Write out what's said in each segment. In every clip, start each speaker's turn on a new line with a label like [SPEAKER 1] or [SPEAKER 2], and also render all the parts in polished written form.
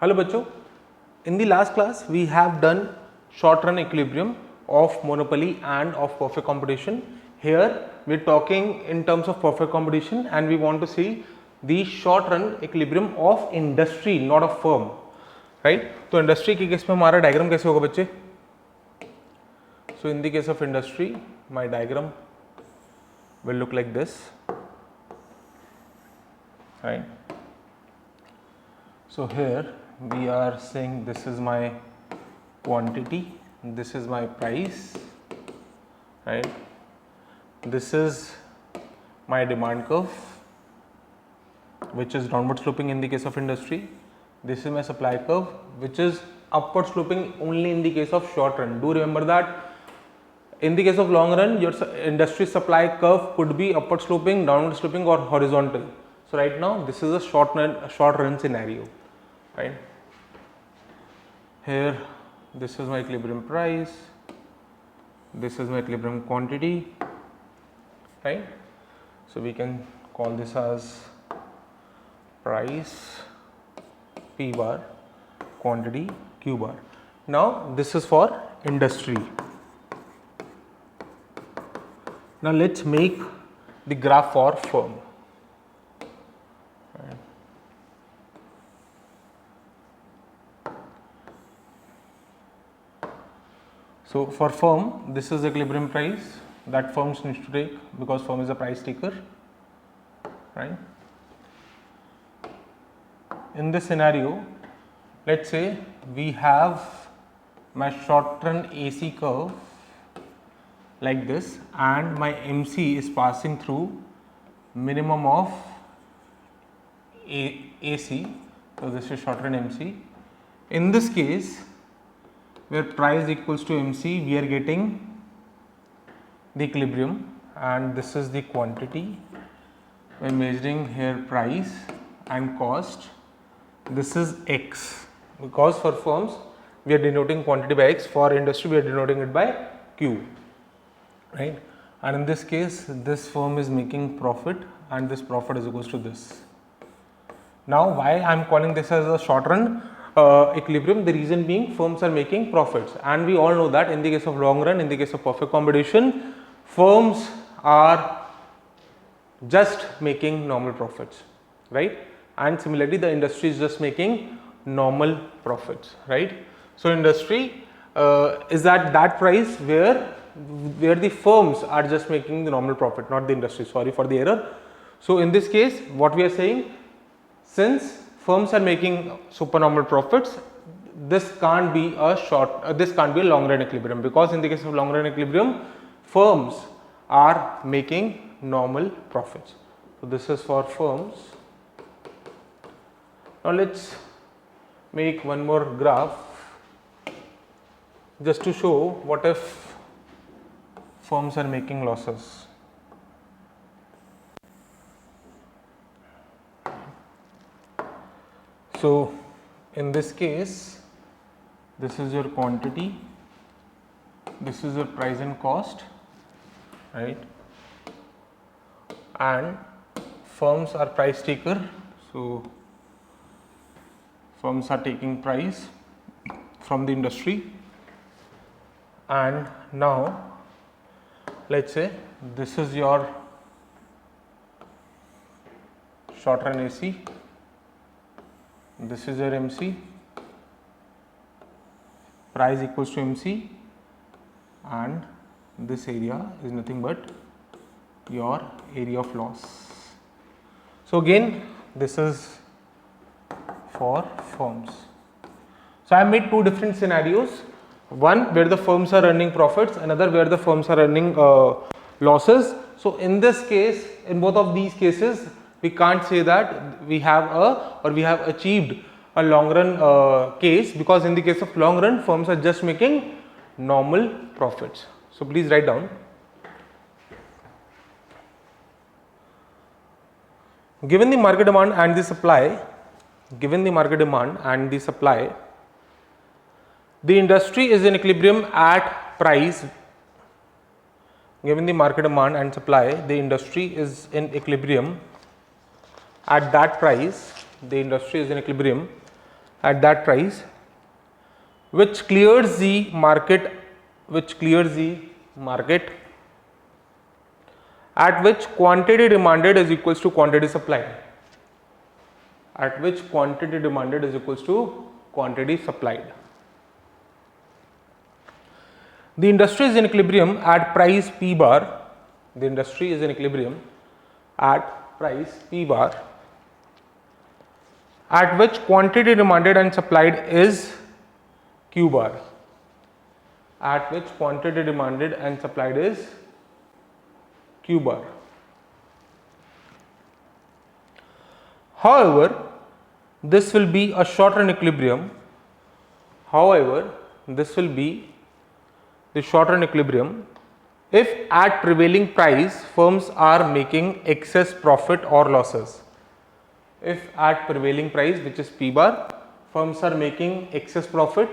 [SPEAKER 1] Hello bachcho, in the last class we have done short run equilibrium of monopoly and of perfect competition. Here we are talking in terms of perfect competition and we want to see the short run equilibrium of industry, not of firm, right? तो industry के case में हमारा diagram कैसे होगा बच्चे? So in the case of industry, my diagram will look like this, right? So here we are saying this is my quantity, this is my price, right? This is my demand curve, which is downward sloping in the case of industry. This is my supply curve, which is upward sloping only in the case of short run. Do remember that in the case of long run, your industry supply curve could be upward sloping, downward sloping or horizontal. So right now this is a short run scenario, right? Here this is my equilibrium price, this is my equilibrium quantity, right? So we can call this as price P bar, quantity Q bar. Now this is for industry. Now let's make the graph for firm. Right. So for firm, this is the equilibrium price that firms need to take because firm is a price taker, right? In this scenario, let's say we have my short run AC curve like this and my MC is passing through minimum of AC. So this is short run MC. In this case, where price equals to MC, we are getting the equilibrium and this is the quantity. We are measuring here price and cost. This is X because for firms we are denoting quantity by X, for industry we are denoting it by Q, right? And in this case, this firm is making profit and this profit is equals to this. Now why I am calling this as a short run equilibrium? The reason being firms are making profits and we all know that in the case of long run, in the case of perfect competition, firms are just making normal profits, right? And similarly the industry is just making normal profits, right? So industry is at that price where the firms are just making the normal profit, not the industry. Sorry for the error. So in this case what we are saying, since firms are making supernormal profits, this can't be a long run equilibrium, because in the case of long run equilibrium firms are making normal profits. So this is for firms. Now let's make one more graph just to show what if firms are making losses. So in this case, this is your quantity, this is your price and cost, right? And firms are price taker, so firms are taking price from the industry. And now let's say this is your short run AC, this is your MC, price equals to MC, and this area is nothing but your area of loss. So again this is for firms. So I have made two different scenarios, one where the firms are earning profits, another where the firms are earning losses. So in this case, in both of these cases, we can't say that we have achieved a long run case, because in the case of long run firms are just making normal profits. So please write down. Given the market demand and the supply, the industry is in equilibrium at price. Given the market demand and supply, the industry is in equilibrium at that price. The industry is in equilibrium at that price which clears the market at which quantity demanded is equals to quantity supplied. At which quantity demanded is equals to quantity supplied. The industry is in equilibrium at price P bar. The industry is in equilibrium at price P bar at which quantity demanded and supplied is Q bar. At which quantity demanded and supplied is Q bar. However, this will be a short-run equilibrium. However, this will be the short-run equilibrium if at prevailing price firms are making excess profit or losses. If at prevailing price, which is P bar, firms are making excess profit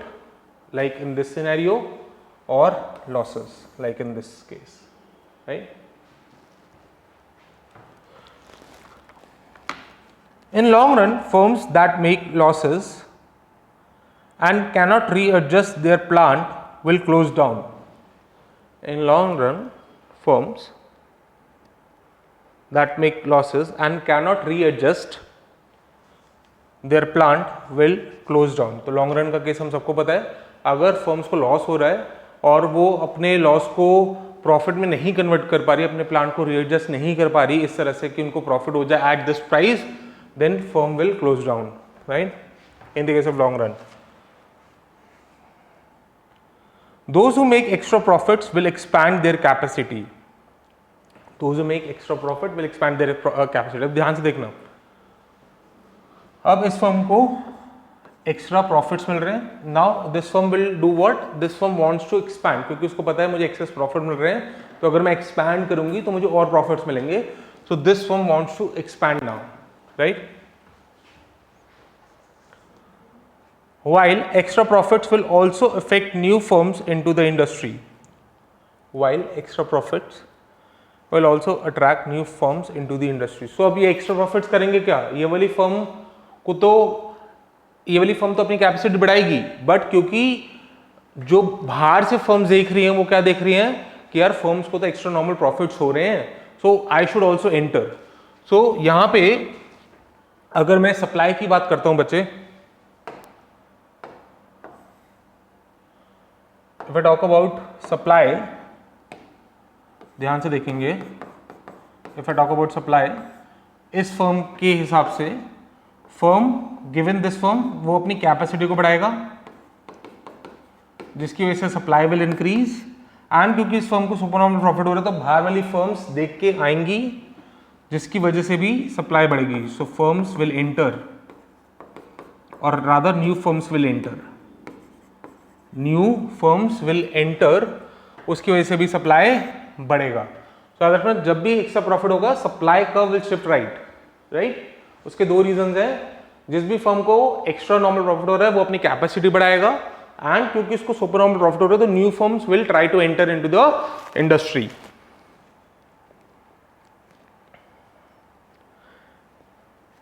[SPEAKER 1] like in this scenario or losses like in this case, right? In long run, firms that make losses and cannot readjust their plant will close down. In long run, firms that make losses and cannot readjust their plant will close down. तो long run का case हम सबको पता है, अगर firms को loss हो रहा है और वो अपने लॉस को प्रॉफिट में नहीं कन्वर्ट कर पा रही, अपने प्लांट को रीएडजस्ट नहीं कर पा रही इस तरह से कि उनको प्रॉफिट हो जाए at this price, then firm will close down, right? In the case of long run, those who make extra profits will expand their capacity. Those who make extra profit will expand their capacity. अब ध्यान से देखना, अब इस firm को extra profits मिल रहे हैं. Now this firm will do what? This firm wants to expand, क्योंकि उसको पता है मुझे एक्सेस प्रॉफिट मिल रहे हैं, तो अगर मैं एक्सपैंड करूंगी तो मुझे और प्रॉफिट्स मिलेंगे. So this firm wants to expand now, right? While extra profits will also affect new firms into the industry. While extra profits will also attract new firms into the industry. So अब ये extra profits करेंगे क्या? ये वाली firm तो अपनी capacity बढ़ाएगी, but क्योंकि जो बाहर से फर्म्स देख रही हैं वो क्या देख रही हैं कि यार फर्म्स को तो एक्स्ट्रा नॉर्मल प्रॉफिट्स हो रहे हैं, सो आई शुड ऑल्सो एंटर. सो यहां पे अगर मैं सप्लाई की बात करता हूं बच्चे, if I talk about supply, ध्यान से देखेंगे, if I talk about supply, इस फर्म के हिसाब से फर्म गिवन दिस फर्म वो अपनी कैपेसिटी को बढ़ाएगा जिसकी वजह से सप्लाई विल इंक्रीज, एंड क्योंकि इस फर्म को सुपर नॉर्मल प्रॉफिट हो रहा है तो बाहर वाली फर्म्स देख के आएंगी जिसकी वजह से भी सप्लाई बढ़ेगी. सो फर्म्स विल एंटर, और rather new firms will enter. New firms will enter, उसकी वजह से भी सप्लाई बढ़ेगा. सो अदर जब भी एक्स्ट्रा प्रॉफिट होगा supply curve will shift right. उसके दो रीजंस हैं. जिस भी फर्म को एक्स्ट्रा नॉर्मल प्रॉफिट हो रहा है वो अपनी कैपेसिटी बढ़ाएगा, एंड क्योंकि इसको सुपर नॉर्मल प्रॉफिट हो रहा है तो new firms will try to enter into the industry.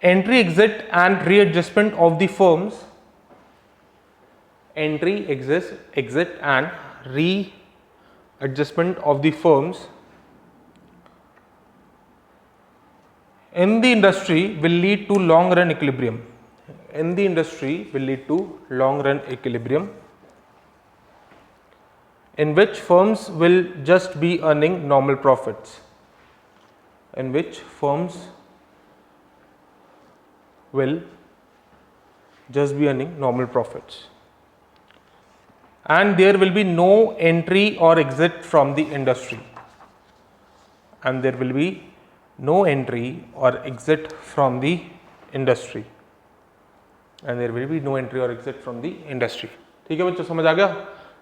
[SPEAKER 1] Entry, exit and readjustment of the firms. Entry, exit and readjustment of the firms in the industry will lead to long run equilibrium. In the industry will lead to long run equilibrium in which firms will just be earning normal profits. In which firms will just be earning normal profits, and there will be no entry or exit from the industry, and there will be no entry or exit from the industry, and there will be no entry or exit from the industry. ठीक है बच्चों, समझ आ गया?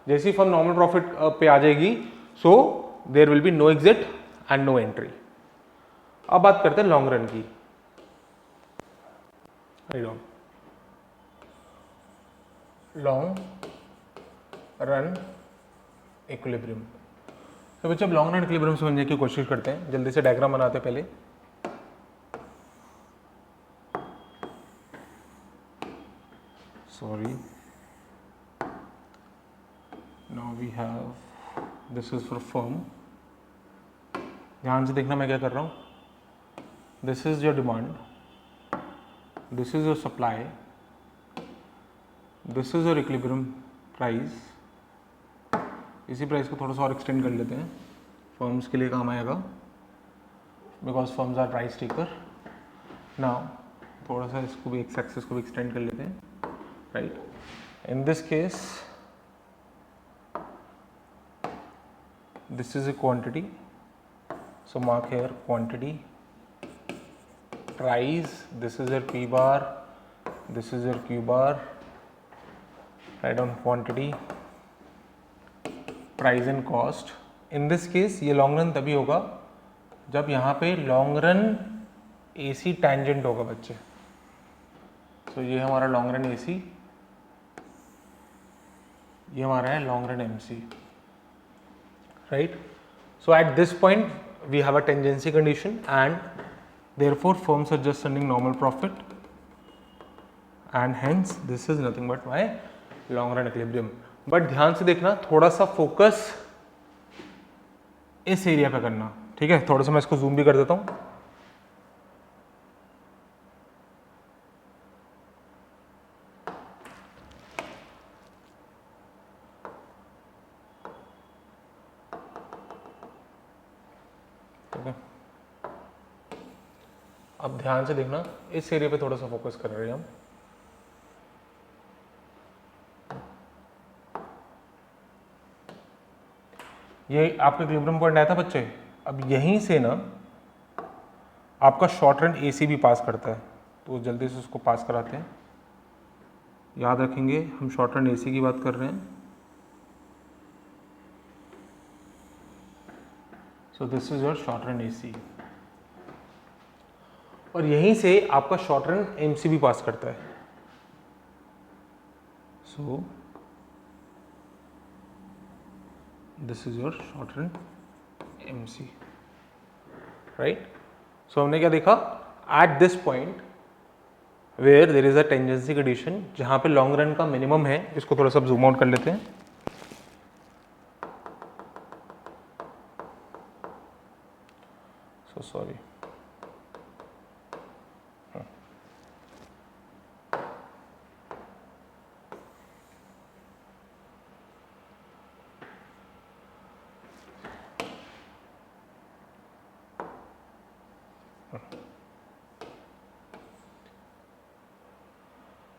[SPEAKER 1] जैसी firm normal profit पे आ जाएगी, so there will be no exit and no entry. अब बात करते हैं लॉन्ग रन की. Long run equilibrium. तो बच्चों अब लॉन्ग रन इक्विलिब्रियम समझने की कोशिश करते हैं. जल्दी से डायग्राम बनाते हैं पहले. sorry, now we have, this is for firm. ध्यान से देखना मैं क्या कर रहा हूँ. This is your demand, this is your supply, this is your equilibrium price. इसी प्राइस को थोड़ा सा और एक्सटेंड कर लेते हैं, फर्म्स के लिए काम आएगा, because firms are price taker. Now थोड़ा सा इसको भी एक्स एक्सिस को भी एक्सटेंड कर लेते हैं, right. In this case this is a quantity, so mark here quantity. Price, this is your P bar, this is your Q bar, write down quantity. Price and cost. In this case ये long run तभी होगा जब यहाँ पे long run AC tangent होगा बच्चे. so ये हमारा लॉन्ग रन AC, ये हमारा है long run MC. Right, so at this point we have a tangency condition and therefore firms are just earning normal profit, and hence this is nothing but my long run equilibrium. But ध्यान से देखना, थोड़ा सा focus इस area पे करना, ठीक है. थोड़ा सा मैं इसको जूम भी कर देता हूँ. अब ध्यान से देखना, इस एरिया पे थोड़ा सा फोकस कर रहे हैं हम. ये आपका इक्विलिब्रियम पॉइंट आया था बच्चे. अब यहीं से ना आपका शॉर्ट रन एसी भी पास करता है, तो जल्दी से उसको पास कराते हैं. याद रखेंगे हम शॉर्ट रन एसी की बात कर रहे हैं. सो this is your short run AC, और यहीं से आपका शॉर्ट रन एमसी भी पास करता है. So this is your short run MC, right. So हमने क्या देखा, at this point where there is a tangency condition, जहां पे लॉन्ग रन का मिनिमम है. इसको थोड़ा सा जूम आउट कर लेते हैं. सो सॉरी,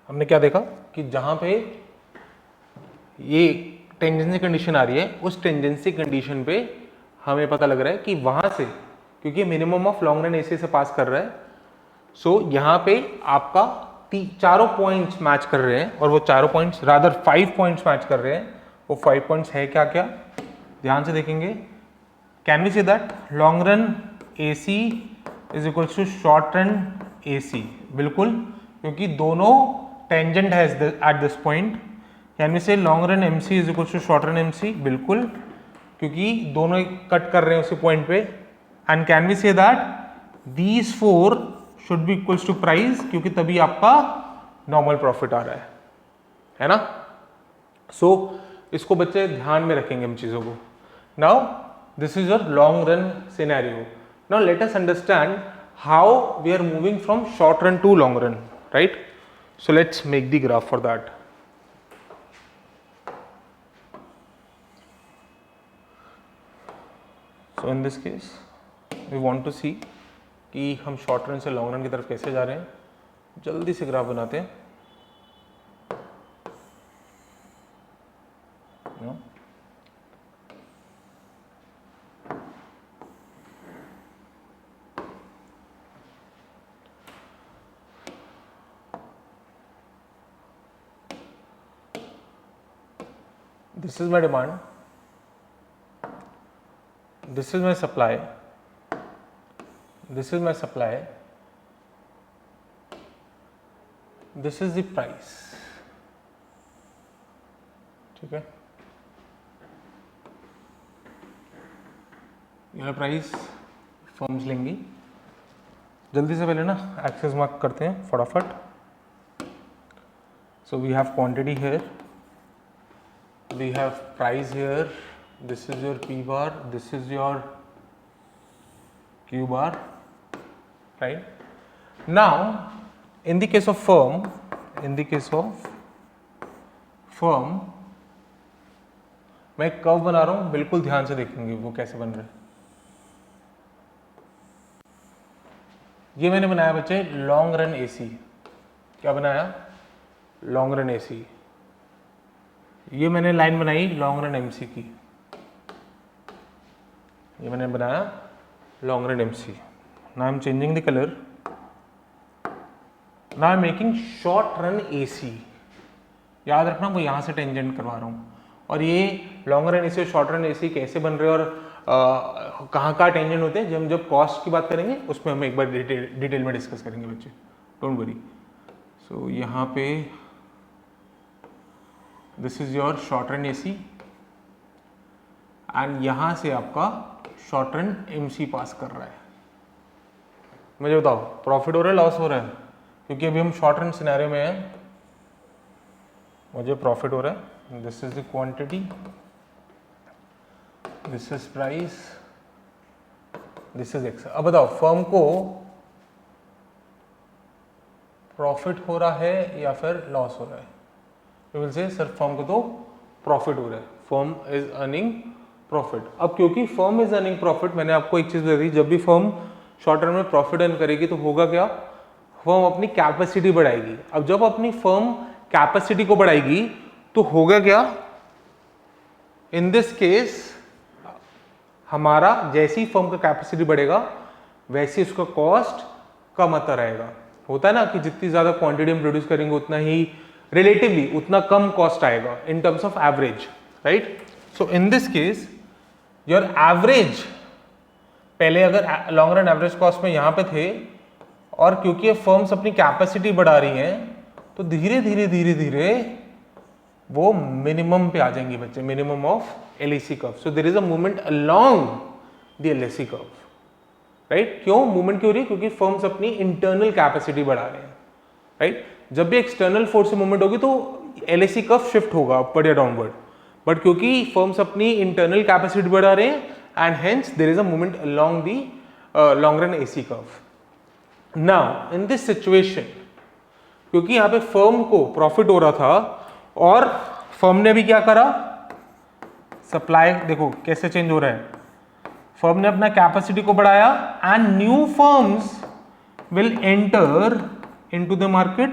[SPEAKER 1] हमने क्या देखा कि जहां पे ये टेंजेंसी कंडीशन आ रही है, उस टेंजेंसी कंडीशन पे हमें पता लग रहा है कि वहां से, क्योंकि minimum of long run AC से पास कर रहा है, सो यहाँ पे आपका चारों पॉइंट्स मैच कर रहे हैं, और वो चारों पॉइंट्स रादर 5 पॉइंट्स मैच कर रहे हैं. वो 5 पॉइंट्स है क्या क्या, ध्यान से देखेंगे. Can we say that long run AC is equal to short run AC? बिल्कुल, क्योंकि दोनों टेंजेंट है at this point. Can we say long run MC is equal to short run MC? बिल्कुल, क्योंकि दोनों कट कर रहे हैं उसी पॉइंट पे. And can we say that these 4 should be equals to price, क्योंकि तभी आपका नॉर्मल प्रॉफिट आ रहा है ना. सो इसको बच्चे ध्यान में रखेंगे हम चीजों को. Now this is your long run scenario. Now let us understand how we are moving from short run to long run, right. So let's make the graph for that. So in this case we want to see कि हम short run से long run की तरफ कैसे जा रहे हैं. जल्दी से ग्राफ बनाते हैं. This is my demand, this is my supply, this is my supply, this is the price. ठीक है, यह प्राइस फर्म्स लेंगी. जल्दी से पहले ना एक्सेस मार्क करते हैं फटाफट. So we have quantity here, we have price here, this is your P bar, this is your Q bar, right? Now in the case of firm, मैं कर्व बना रहा हूं, बिल्कुल ध्यान से देखेंगे वो कैसे बन रहा है। ये मैंने बनाया बच्चे लॉन्ग रन एसी। क्या बनाया? Long run AC. ये मैंने लाइन बनाई लॉन्ग रन एमसी की। ये मैंने बनाया long run MC. Now I am changing the colour, now I am making short run AC. याद रखना वो यहां से टेंजेंट करवा रहा हूं। और ये long run AC, short run AC कैसे बन रहे हैं और कहाँ टेंजेंट होते हैं, जब कॉस्ट की बात करेंगे उसमें हम एक बार डिटेल में डिस्कस करेंगे बच्चे, डोंट वरी। सो यहाँ पे this is your short run AC and यहाँ से आपका शॉर्ट रन एमसी पास कर रहा है। मुझे बताओ प्रॉफिट हो रहा है लॉस हो रहा है? क्योंकि अभी हम शॉर्ट रन सिनेरियो में हैं, मुझे प्रॉफिट हो रहा है। This is the quantity, this is price, this is x. अब बताओ फर्म को प्रॉफिट हो रहा है या फिर लॉस हो रहा है? You will say sir firm को तो प्रॉफिट हो रहा है, फर्म इज अर्निंग प्रॉफिट। अब क्योंकि फर्म इज अर्निंग प्रॉफिट, मैंने आपको एक चीज बता दी, जब भी फर्म शॉर्ट टर्म में प्रॉफिट अर्न करेगी तो होगा क्या? फर्म अपनी कैपेसिटी बढ़ाएगी। अब जब अपनी फर्म कैपेसिटी को बढ़ाएगी तो होगा क्या? इन दिस केस हमारा जैसी फर्म का कैपेसिटी बढ़ेगा वैसे उसका कॉस्ट कम आता रहेगा। होता है ना कि जितनी ज्यादा क्वांटिटी हम प्रोड्यूस करेंगे उतना ही रिलेटिवली उतना कम कॉस्ट आएगा in terms of average, right? So in this case your average, पहले अगर लॉन्ग रन एवरेज कॉस्ट में यहां पे थे और क्योंकि ये फर्म्स अपनी कैपेसिटी बढ़ा रही हैं तो धीरे धीरे वो मिनिमम पे आ जाएंगे बच्चे, minimum of LAC curve. So there is a movement along the LAC curve, right? क्यों मूवमेंट क्यों हो रही है? क्योंकि फर्म्स अपनी इंटरनल कैपेसिटी बढ़ा रहे हैं, राइट? जब भी एक्सटर्नल फोर्स से मूवमेंट होगी तो LAC कर्व शिफ्ट होगा अपवर्ड या डाउनवर्ड, बट क्योंकि फर्म्स अपनी इंटरनल कैपेसिटी बढ़ा रहे हैं and hence there is a movement along the long run AC curve. Now in this situation, क्योंकि यहाँ पे फर्म को प्रॉफिट हो रहा था और फर्म ने भी क्या करा, सप्लाई देखो कैसे चेंज हो रहा है, फर्म ने अपना कैपेसिटी को बढ़ाया and new firms will enter into the market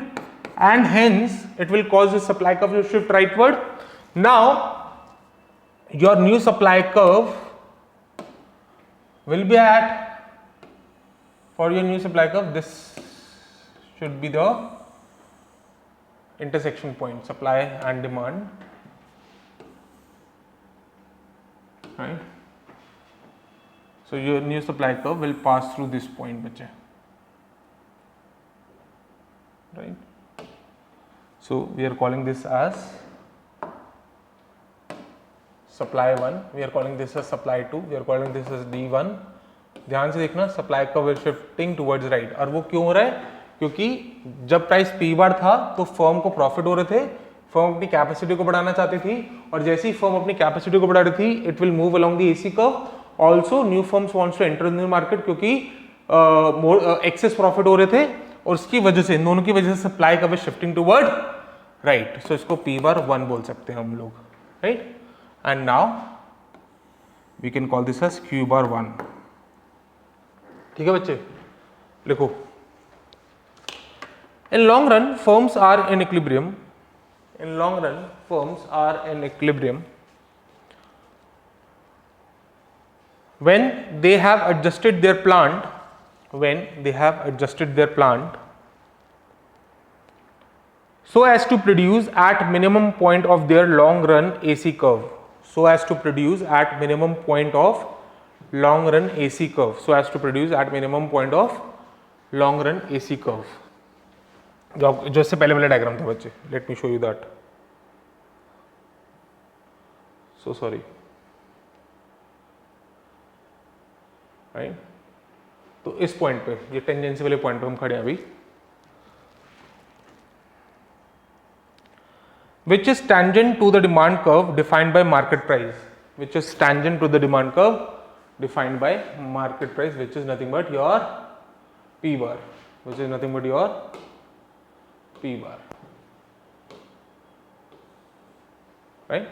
[SPEAKER 1] and hence it will cause the supply curve to shift rightward. Now your new supply curve will be at, for your new supply curve this should be the intersection point, supply and demand, right? So your new supply curve will pass through this point बच्चे, right? So we are calling this as supply 1, we are calling this as supply 2, we are calling this as D1। ध्यान से देखना, supply curve is shifting towards right. और वो क्यों हो रहा है? क्योंकि जब प्राइस P बार था तो फर्म को प्रॉफिट हो रहे थे, फर्म अपनी कैपेसिटी को बढ़ाना चाहती थी और जैसे ही फर्म अपनी कैपेसिटी को बढ़ा रही थी it will move along the AC curve. Also new firms wants to enter in the market क्योंकि एक्सेस प्रॉफिट हो रहे थे और उसकी वजह से, इन दोनों की वजह से supply curve is shifting toward right. So इसको P बार 1 बोल सकते हैं हम लोग, right? And now we can call this as Q bar 1। ठीक है बच्चे, लिखो। In long run firms are in equilibrium, in long run firms are in equilibrium when they have adjusted their plant, when they have adjusted their plant so as to produce at minimum point of their long run AC curve, so as to produce at minimum point of long run AC curve, so as to produce at minimum point of long run AC curve। जो इससे पहले वाला diagram था बच्चे, let me show you that, so sorry, right? तो इस point पे, ये टेंजेंसी वाले पॉइंट पे हम खड़े हैं अभी। which is tangent to the demand curve defined by market price, which is tangent to the demand curve defined by market price, which is nothing but your P bar, which is nothing but your P bar, right?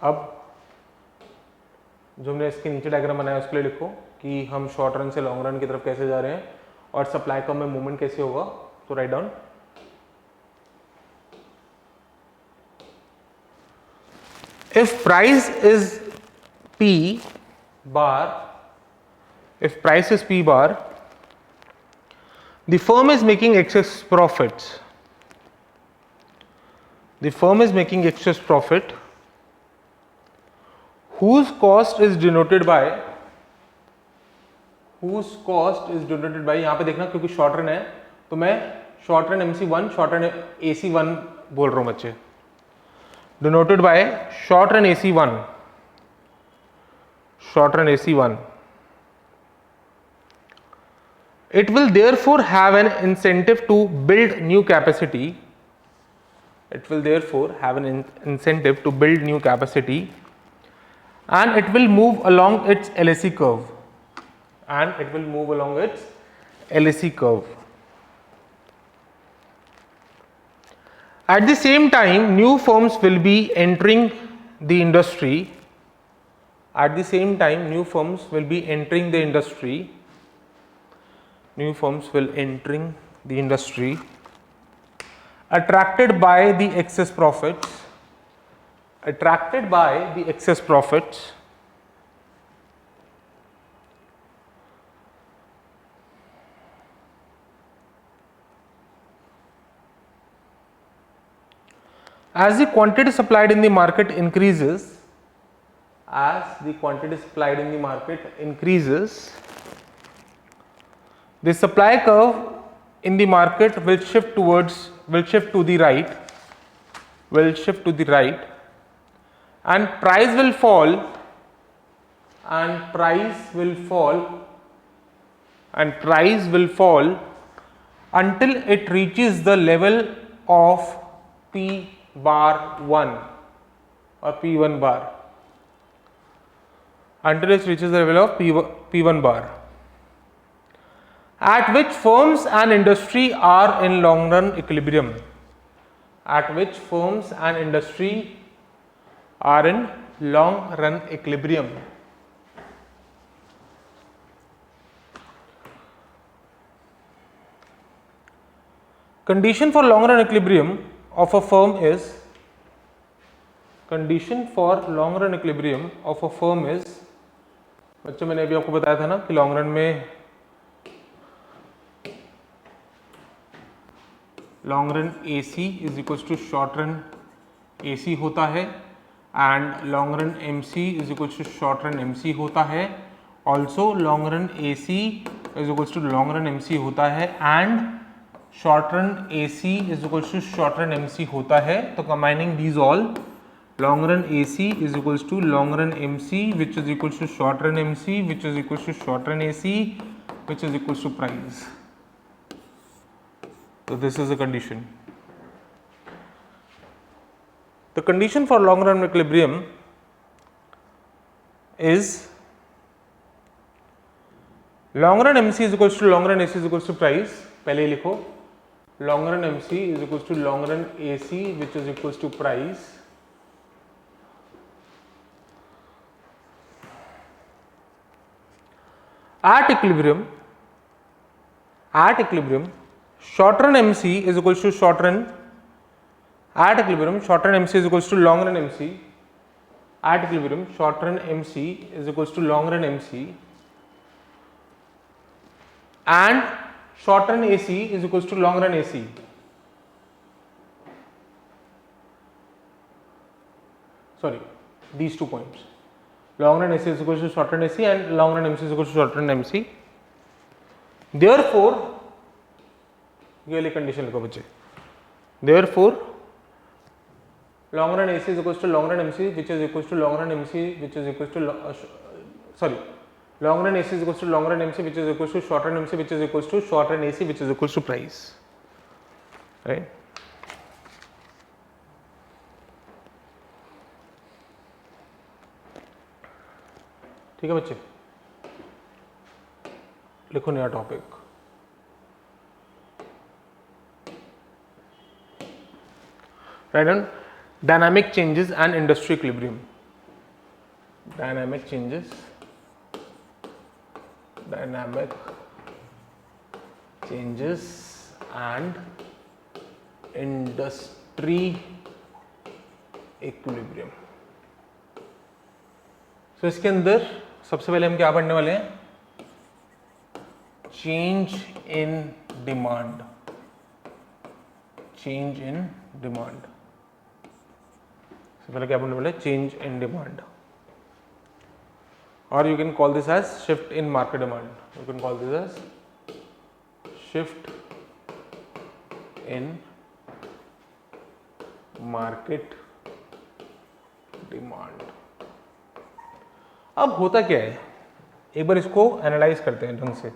[SPEAKER 1] अब जो हमने इसके नीचे diagram बनाया उसके लिए लिखो कि हम शॉर्ट रन से लॉन्ग रन की तरफ कैसे जा रहे हैं और सप्लाई कर्व में मूवमेंट कैसे होगा. तो write down if price is P bar, if price is P bar, the firm is making excess profits. The firm is making excess profit whose cost is denoted by, यहाँ पे देखना क्योंकि short run है तो मैं short run MC1 short run AC1 बोल रहा हूँ बच्चे, denoted by short run AC1, short run AC1. It will therefore have an incentive to build new capacity. It will therefore have an incentive to build new capacity, and it will move along its LAC curve. And it will move along its LAC curve. At the same time, new firms will be entering the industry. At the same time, new firms will be entering the industry. New firms will entering the industry, attracted by the excess profits. Attracted by the excess profits. As the quantity supplied in the market increases, as the quantity supplied in the market increases, the supply curve in the market will shift to the right, and price will fall, until it reaches the level of P bar 1 or P1 bar, until it reaches the level of P1 bar, at which firms and industry are in long run equilibrium. At which firms and industry are in long run equilibrium. Condition for long run equilibrium of a firm is, बच्चों मैंने अभी आपको बताया था ना कि long run में long run AC is equals to short run AC होता है, and long run MC is equals to short run MC होता है. Also long run AC is equals to long run MC होता है, and short run AC is equals to short run MC होता है. तो combining these all, long run AC is equals to long run MC which is equals to short run MC which is equals to short run AC which is equals to price. So this is a condition. The condition for long run equilibrium is long run MC is equals to long run AC is equals to price. पहले लिखो long run MC is equals to long run AC which is equals to price. At equilibrium, short run MC is equals to short run, at equilibrium short run MC is equals to long run MC, at equilibrium short run MC is equals to long run MC, and short run AC is equals to long run AC. Sorry, these 2 points, long run AC is equals to short run AC and long run MC is equals to short run MC. Therefore ये वाली condition लिखो बच्चे, therefore long run AC is equals to long run MC which is equals to long run MC which is equals to long run AC is equals to long run MC which is equals to short run MC which is equals to short run AC which is equals to price. Right. ठीक है बच्चे, लिखो नया topic. Right on dynamic changes and industry equilibrium. Dynamic changes, dynamic changes and industry equilibrium. तो इसके अंदर सबसे पहले हम क्या पढ़ने वाले हैं? Change in demand. Change in demand, सबसे पहले क्या पढ़ने वाले? चेंज इन डिमांड, और you can call this as shift in market demand. You can call this as shift in market demand. अब होता क्या है, एक बार इसको एनालाइज करते हैं ढंग से।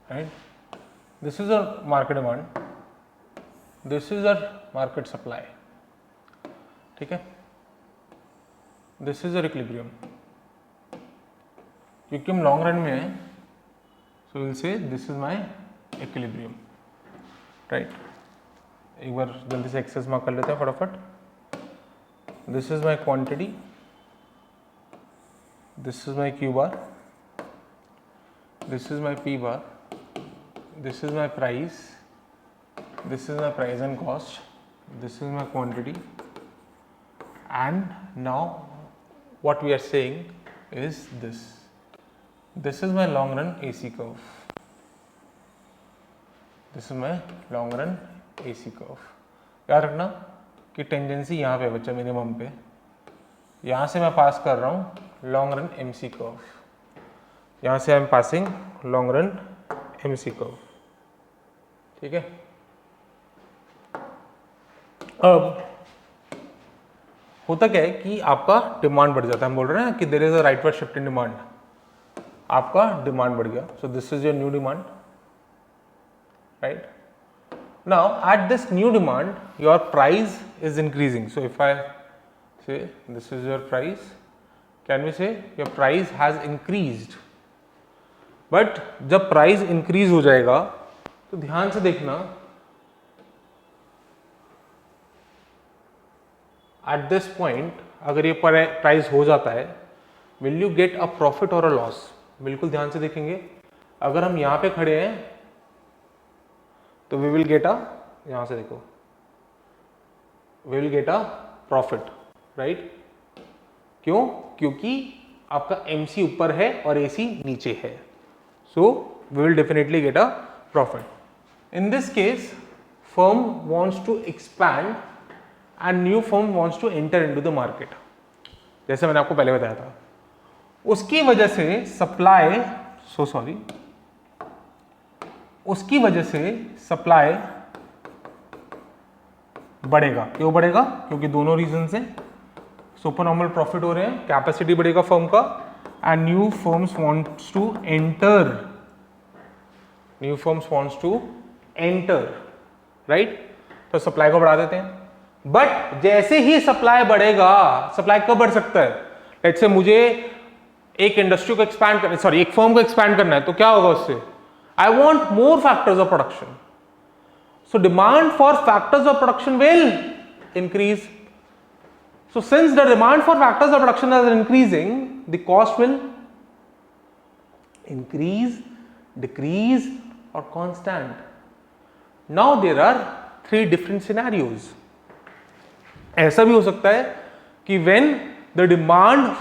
[SPEAKER 1] Right? This is our market demand, this is our market supply. ठीक है, this is our equilibrium। क्योंकि हम लॉन्ग रन में हैं, so we'll say this is my equilibrium, right? एक बार जल्दी से एक्सेस मार्क कर लेते हैं फटाफट। This is my quantity, this is my Q bar, this is my P bar, this is my price, this is my price and cost, this is my quantity, and now what we are saying is this is my long run AC curve, this is my long run AC curve। याद रखना कि tangency यहाँ पे बच्चा minimum पे, यहाँ से मैं पास कर रहा हूँ लॉन्ग रन MC कर्व, यहाँ से I am passing long run MC curve. ठीक है, अब होता क्या है कि आपका डिमांड बढ़ जाता है। हम बोल रहे हैं कि there is a rightward shift in demand, आपका डिमांड बढ़ गया। So this is your new demand, right? Now at this new demand your price is increasing. So if I say this is your price, can we say your price has increased. But जब price increase हो जाएगा तो ध्यान से देखना, eight this point अगर ये price हो जाता है, will you get a profit और अ लॉस? बिल्कुल ध्यान से देखेंगे। अगर हम यहां पे खड़े हैं तो वी विल गेट अ, यहां से देखो, we will get a profit, right? क्यों? क्योंकि आपका MC ऊपर है और AC नीचे है, so we will definitely get a profit. In this case, firm wants to expand and new firm wants to enter into the market। जैसे मैंने आपको पहले बताया था, उसकी वजह से सप्लाई, उसकी वजह से सप्लाई बढ़ेगा। क्यों बढ़ेगा? क्योंकि दोनों रीजन से सुपर नॉर्मल प्रॉफिट हो रहे हैं, कैपेसिटी बढ़ेगा फर्म का, and new firms wants to enter, new firms wants to enter, right? तो सप्लाई को बढ़ा देते हैं। बट जैसे ही सप्लाई बढ़ेगा, सप्लाई कब बढ़ सकता है? लेट्स से मुझे एक इंडस्ट्री को एक्सपैंड करना, सॉरी एक फर्म को एक्सपैंड करना है, तो क्या होगा उससे? I want more factors of production, so demand for factors of production will increase. So since the demand for factors of production is increasing, the cost will increase, decrease or constant. Now there are three different scenarios. ऐसा भी हो सकता है कि when the demand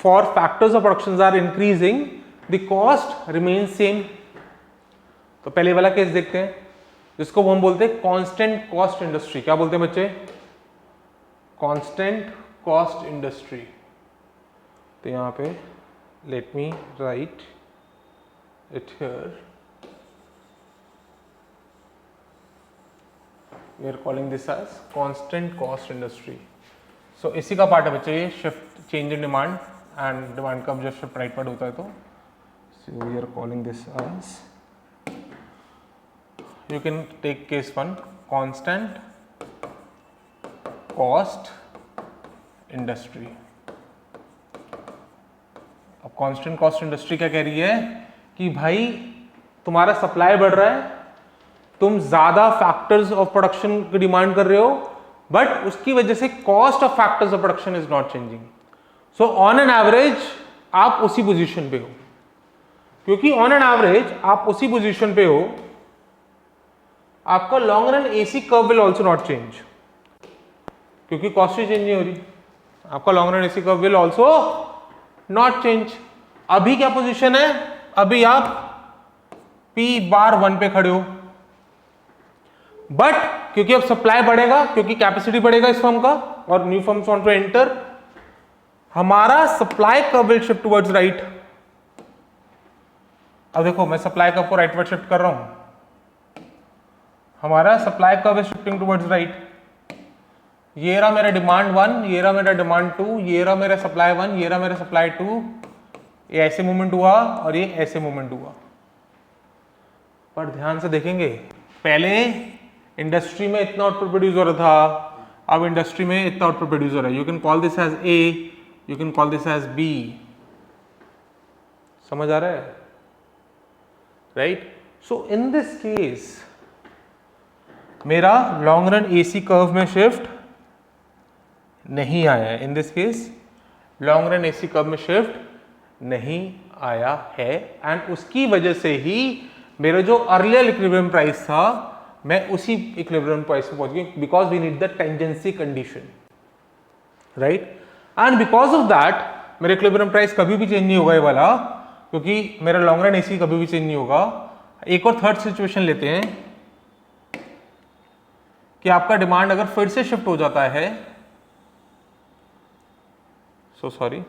[SPEAKER 1] for factors of production are increasing, the cost remains same। तो पहले वाला case देखते हैं, जिसको हम बोलते हैं कांस्टेंट कॉस्ट इंडस्ट्री। क्या बोलते हैं बच्चे? Constant cost industry. तो यहां पे let me write it here. We are calling this as constant cost industry. So इसी का पार्ट है बच्चे ये shift change in demand and demand का जब शिफ्ट राइटवर्ड होता है तो so we are calling this as, you can take case 1, constant cost industry. अब कांस्टेंट कॉस्ट इंडस्ट्री क्या कह रही है कि भाई तुम्हारा सप्लाई बढ़ रहा है, तुम ज्यादा फैक्टर्स ऑफ प्रोडक्शन की डिमांड कर रहे हो, बट उसकी वजह से cost of factors of production is not changing. So on an average आप उसी पोजीशन पे हो. क्योंकि ऑन एन एवरेज आप उसी पोजीशन पे हो, आपका long run AC curve will also not change, क्योंकि कॉस्ट ही चेंज नहीं हो रही. आपका long run AC curve will also not change. अभी क्या पोजीशन है, अभी आप P⁻1 पे खड़े हो, बट क्योंकि अब सप्लाई बढ़ेगा, क्योंकि कैपेसिटी बढ़ेगा इस फर्म का और new firms want to enter, हमारा supply curve will shift towards right. अब देखो मैं सप्लाई कर्व को राइटवर्ड शिफ्ट कर रहा हूं, हमारा supply curve is shifting towards right. ये रहा मेरा डिमांड 1, ये रहा मेरा डिमांड 2, ये रहा मेरा सप्लाई 1, ये रहा मेरा सप्लाई 2. ये ऐसे मूवमेंट हुआ और ये ऐसे मूवमेंट हुआ. पर ध्यान से देखेंगे, पहले इंडस्ट्री में इतना आउटपुट प्रोड्यूस हो रहा था, अब इंडस्ट्री में इतना आउटपुट प्रोड्यूस हो रहा है. You can call this as A, you can call this as B. समझ आ रहा है, right? So in this case मेरा लॉन्ग रन एसी कर्व में शिफ्ट नहीं आया है. In this case long run AC curve में शिफ्ट नहीं आया है, एंड उसकी वजह से ही मेरा जो अर्लियर इक्विलिब्रियम प्राइस था, मैं उसी इक्विलिब्रियम प्राइस पे पहुंच गया, because we need the tangency condition, right? And because of that मेरा इक्विलिब्रियम प्राइस कभी भी चेंज नहीं होगा ये वाला, क्योंकि मेरा लॉन्ग रन एसी कभी भी चेंज नहीं होगा. एक और थर्ड सिचुएशन लेते हैं कि आपका डिमांड अगर फिर से शिफ्ट हो जाता है, सॉरी,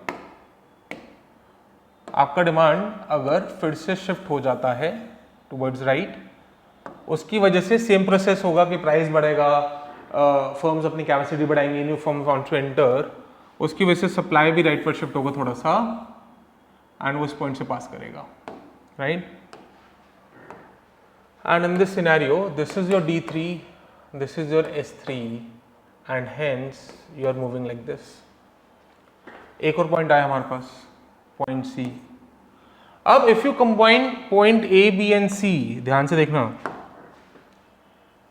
[SPEAKER 1] आपका डिमांड अगर फिर से शिफ्ट हो जाता है टुवर्ड्स राइट, उसकी वजह से सेम प्रोसेस होगा कि प्राइस बढ़ेगा, फर्म्स अपनी कैपेसिटी बढ़ाएंगे, new firms want to enter, उसकी वजह से सप्लाई भी राइट पर शिफ्ट होगा थोड़ा सा, एंड वो इस पॉइंट से पास करेगा, right? And in this scenario this is your D3, this is your S3, and hence you are moving like this. एक और पॉइंट आया हमारे पास, पॉइंट C. अब if you combine point A, B and C, ध्यान से देखना,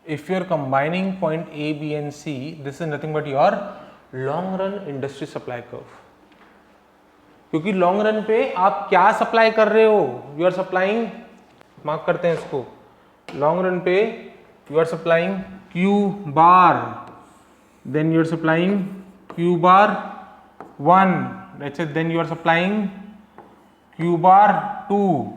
[SPEAKER 1] if you are combining point A, B and C, this is nothing but your long run industry supply curve. क्योंकि long run पे आप क्या supply कर रहे हो, यू आर सप्लाइंग, मार्क करते हैं इसको, लॉन्ग रन पे you are supplying Q bar, then you are supplying Q bar 1, let's say, then you are supplying Q bar 2.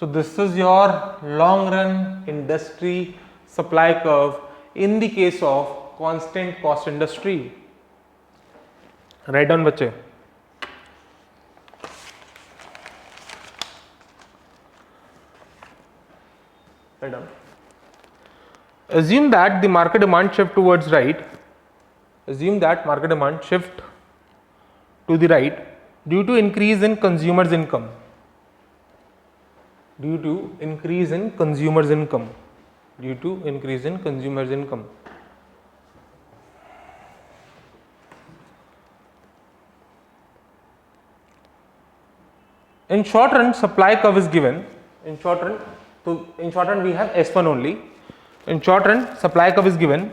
[SPEAKER 1] So this is your long run industry supply curve in the case of constant cost industry. Write down बच्चे. Write down. Assume that the market demand shift towards right, assume that market demand shift to the right due to increase in consumers income, due to increase in consumers income, due to increase in consumers income. In short run supply curve is given, in short run, so in short run we have S1 only. In short run supply curve is given,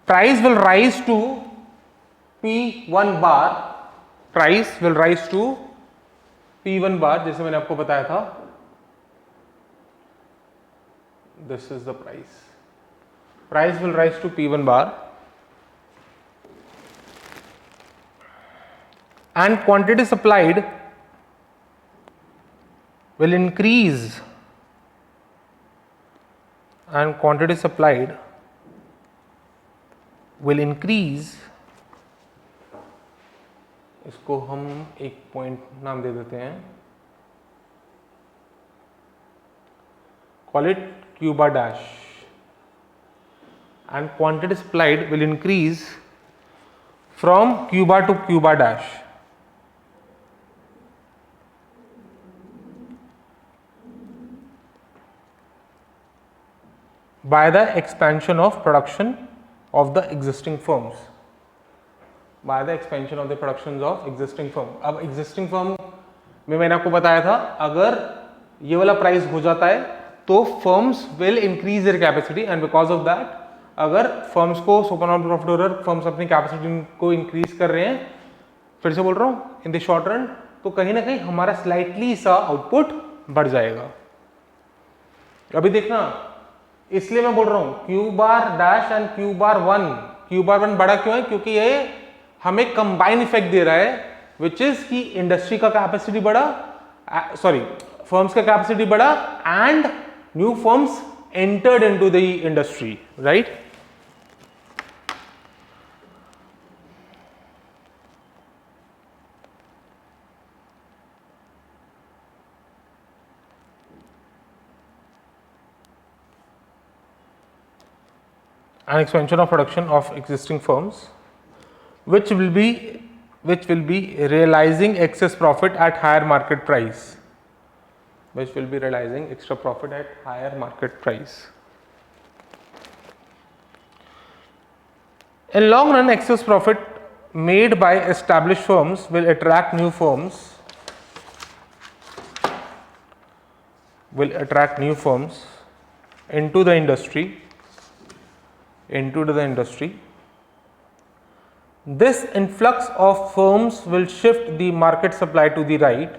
[SPEAKER 1] price will rise to P1 bar, price will rise to P1 bar, जैसे मैंने आपको बताया था, this is the price, price will rise to P1 bar and quantity supplied will increase, and quantity supplied will increase इसको हम एक point नाम दे देते हैं, call it q bar dash, and quantity supplied will increase from q bar to q bar dash. By the expansion of production of the existing firms. By the expansion of the productions of existing firm. अब existing firm में मैंने आपको बताया था, अगर ये वाला price हो जाता है तो firms will increase their capacity, and because of that अगर firms को सुपर प्रॉफिटेबल firms अपनी कैपेसिटी को इंक्रीज कर रहे हैं, फिर से बोल रहा हूँ, इन द शॉर्ट रन, तो कहीं ना कहीं हमारा स्लाइटली सा आउटपुट बढ़ जाएगा. अभी देखना, इसलिए मैं बोल रहा हूं Q bar dash and Q bar one बड़ा क्यों है, क्योंकि ये हमें कंबाइन इफेक्ट दे रहा है, विच इज कि इंडस्ट्री का कैपेसिटी बढ़ा, सॉरी फर्म्स का कैपेसिटी बढ़ा and new firms entered into the industry, right. An expansion of production of existing firms, which will be realizing excess profit at higher market price, which will be realizing extra profit at higher market price. In long run, excess profit made by established firms will attract new firms, into the industry. This influx of firms will shift the market supply to the right.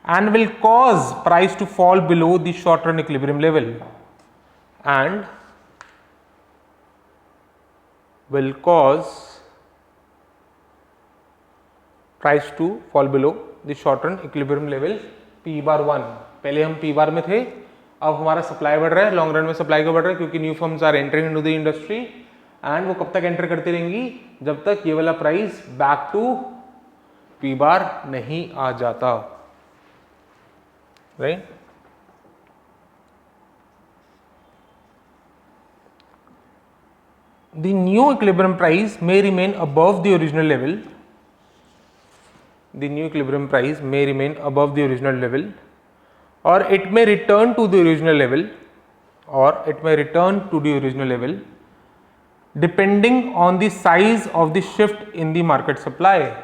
[SPEAKER 1] And will cause price to fall below the short run equilibrium level. P bar 1, पहले हम P bar में थे, अब हमारा supply बढ़ रहा है, long run में सप्लाई क्यों बढ़ रहा है, क्योंकि new firms are entering into the industry, and वो कब तक एंटर करती रहेंगी, जब तक ये वाला price back to P bar नहीं आ जाता, right. The new equilibrium price may remain above the original level. Or it may return to the original level, depending on the size of the shift in the market supply.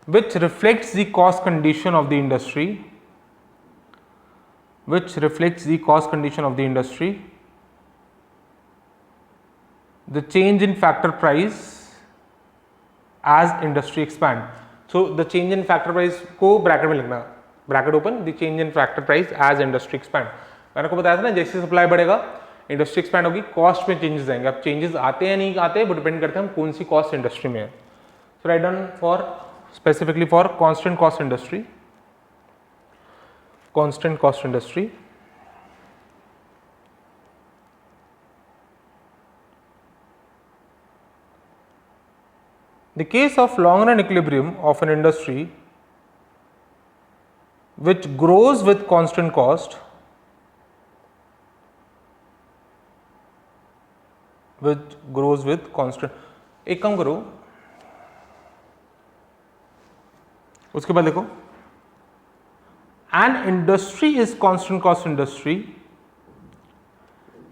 [SPEAKER 1] Which reflects the cost condition of the industry. The change in factor price as industry expand. So the change in factor price को bracket में लिखना, bracket open, the change in factor price as industry expand. मैंने आपको बताया था ना, जैसे supply बढ़ेगा इंडस्ट्री एक्सपैंड होगी, कॉस्ट में चेंजेस आएंगे. अब चेंजेस आते हैं नहीं आते, वो डिपेंड करते हैं हम कौन सी कॉस्ट इंडस्ट्री में है. So write down for specifically for constant cost industry. The case of long run equilibrium of an industry which grows with constant cost, एक काम करो, उसके बाद देखो, an industry is constant cost industry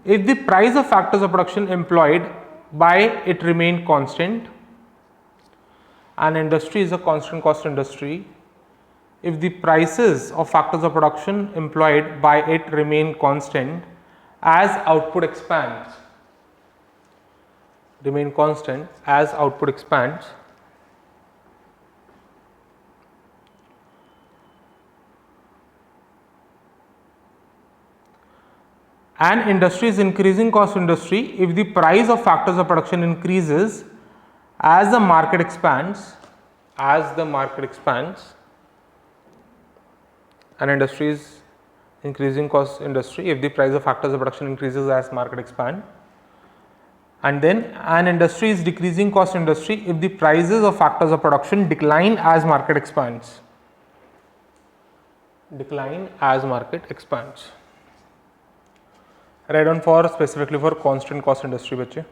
[SPEAKER 1] if the price of factors of production employed by it remain constant. An industry is a constant cost industry if the prices of factors of production employed by it remain constant as output expands. An industry is increasing cost industry if the price of factors of production increases as the market expands, an industry is increasing cost industry if the price of factors of production increases as market expand, and then an industry is decreasing cost industry if the prices of factors of production decline as market expands. Decline as market expands. Write down for specifically for constant cost industry बच्चे.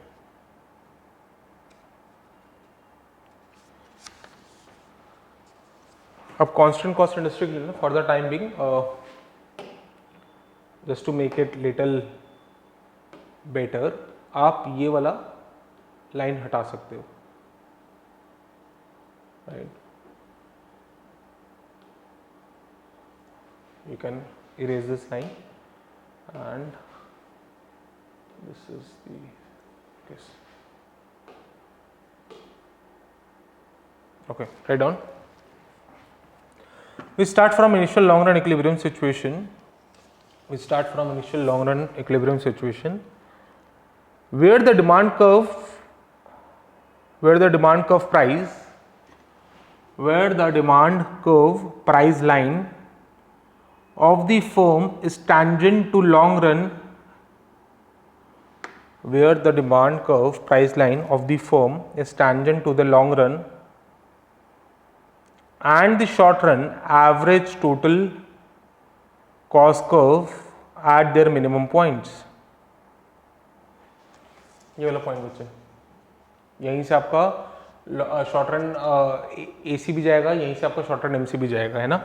[SPEAKER 1] अब constant cost industry के लिए ना for the time being just to make it little better आप ये वाला line हटा सकते हो, right? You can erase this line and this is the case. Okay, write down. We start from initial long run equilibrium situation. We start from initial long run equilibrium situation where the demand curve price line of the firm is tangent to long run, where the demand curve price line of the firm is tangent to the long run and the short run average total cost curve at their minimum points. ये वाला point बच्चे, यहीं से आपका short run AC भी जाएगा, यहीं से आपका शॉर्ट रन एमसी भी जाएगा, है ना?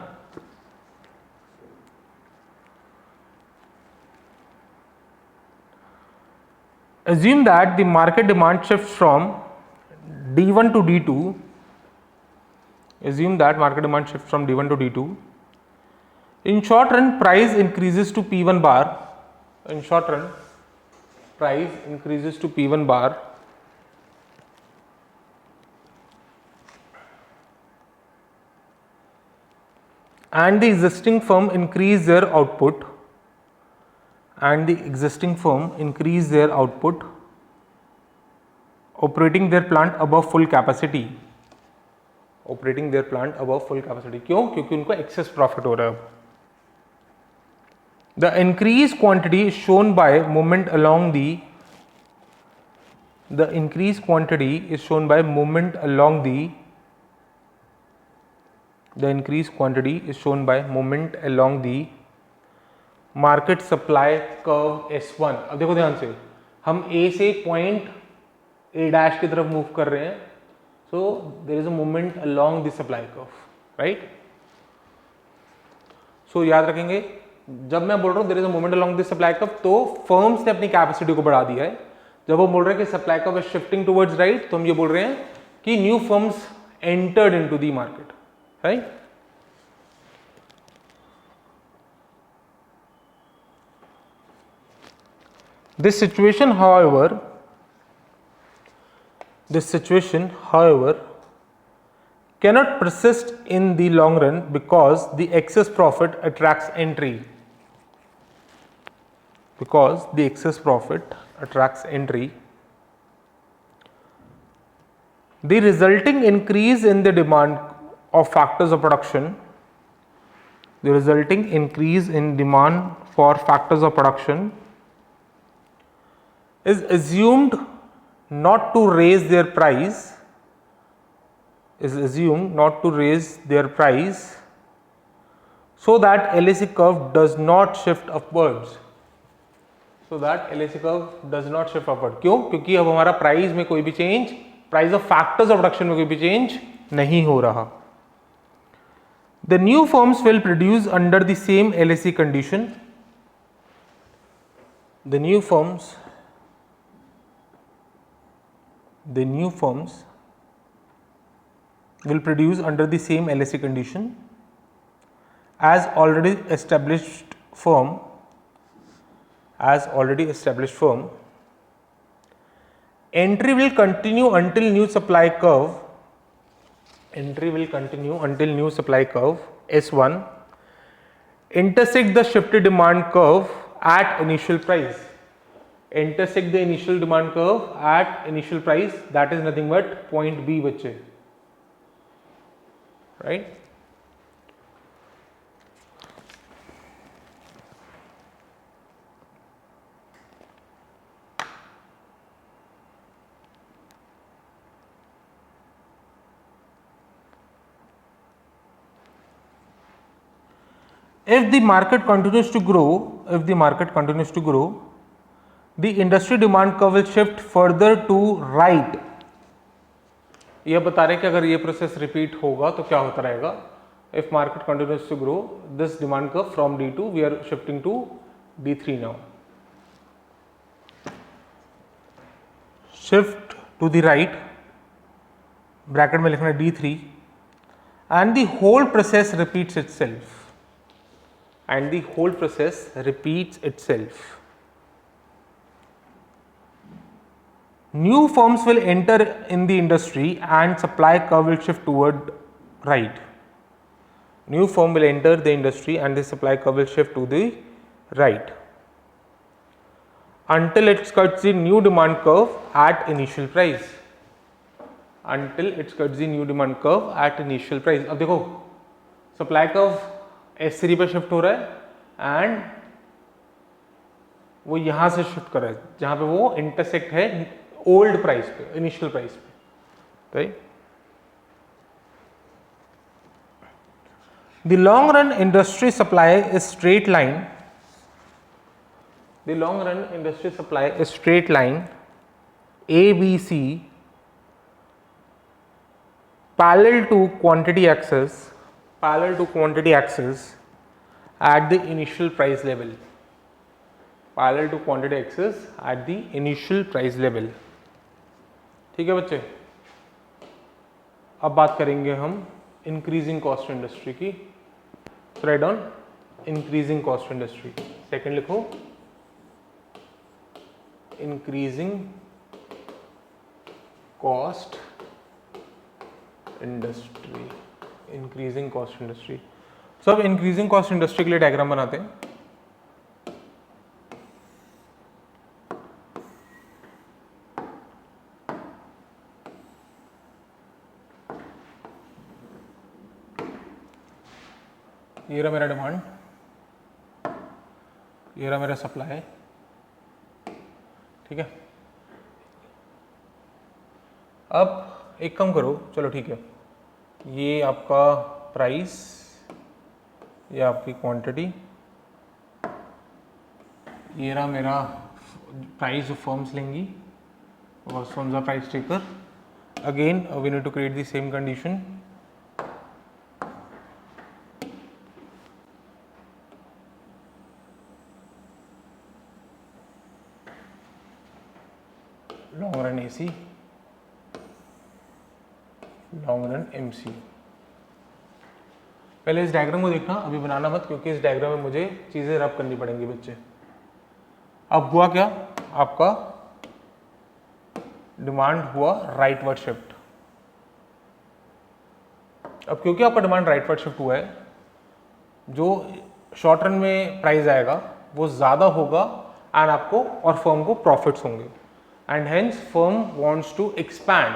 [SPEAKER 1] Assume that the market demand shifts from D1 to D2. Assume that market demand shifts from D1 to D2. In short run, price increases to P1 bar. In short run, price increases to P1 bar. And the existing firm increase their output. Operating their plant above full capacity. क्यों? क्योंकि उनको excess profit हो रहा है. The increased quantity is shown by movement along the market supply curve S1. अब देखो ध्यान से, हम A से पॉइंट A डैश की तरफ मूव कर रहे हैं, so there is a movement along the supply curve, right? So याद रखेंगे, जब मैं बोल रहा हूं there is a movement along the supply curve, तो फर्म्स ने अपनी कैपेसिटी को बढ़ा दिया है. जब वो बोल रहे हैं कि supply curve is shifting towards right, तो हम ये बोल रहे हैं कि new firms entered into the market, right? This situation, however, cannot persist in the long run because the excess profit attracts entry. The resulting increase in the demand of factors of production, is assumed not to raise their price, so that LAC curve does not shift upwards. क्यों? क्योंकि अब हमारा price में कोई भी change, price of factors of production में कोई भी चेंज नहीं हो रहा. The new firms will produce under the same LAC condition. The new firms will produce under the same LAC condition as already established firm. Entry will continue until new supply curve. S1 intersect the shifted demand curve at initial price. Intersect the initial demand curve at initial price, that is nothing but point B बच्चे, right? if the market continues to grow, the industry demand curve will shift further to right. ये बता रहे हैं कि अगर ये process repeat होगा तो क्या होता रहेगा. If market continues to grow, this demand curve from D2 we are shifting to D3 now. Shift to the right, bracket में लिखना D3, and the whole process repeats itself. New firms will enter in the industry and supply curve will shift toward right. New firm will enter the industry and the supply curve will shift to the right until it cuts the new demand curve at initial price. अब देखो supply curve S3 पे shift हो रहा है and वो यहां से shift कर रहा है जहां पे वो इंटरसेक्ट है ओल्ड प्राइस पे, इनिशियल प्राइस पे, right. The long run industry supply is straight line. A, B, C parallel to quantity axis at the initial price level. ठीक है बच्चे. अब बात करेंगे हम इंक्रीजिंग कॉस्ट इंडस्ट्री की. Write down increasing cost industry. Second लिखो इंक्रीजिंग कॉस्ट इंडस्ट्री. सो अब इंक्रीजिंग कॉस्ट इंडस्ट्री के लिए डायग्राम बनाते हैं. ये रहा मेरा डिमांड, ये रहा मेरा सप्लाई. ठीक है. अब एक काम करो, चलो ठीक है, ये आपका प्राइस, ये आपकी क्वांटिटी, ये रहा मेरा प्राइस जो फर्म्स लेंगी, और firms are price taker. Again we need to create the same condition. Long run AC, long run MC. पहले इस डायग्राम को देखना, अभी बनाना मत, क्योंकि इस डायग्राम में मुझे चीजें रब करनी पड़ेंगी बच्चे. अब हुआ क्या, आपका डिमांड हुआ राइटवर्ड शिफ्ट. अब क्योंकि आपका डिमांड राइटवर्ड शिफ्ट हुआ है, जो शॉर्ट रन में प्राइस आएगा वो ज्यादा होगा एंड आपको और फर्म को प्रॉफिट्स होंगे. And hence firm wants to expand,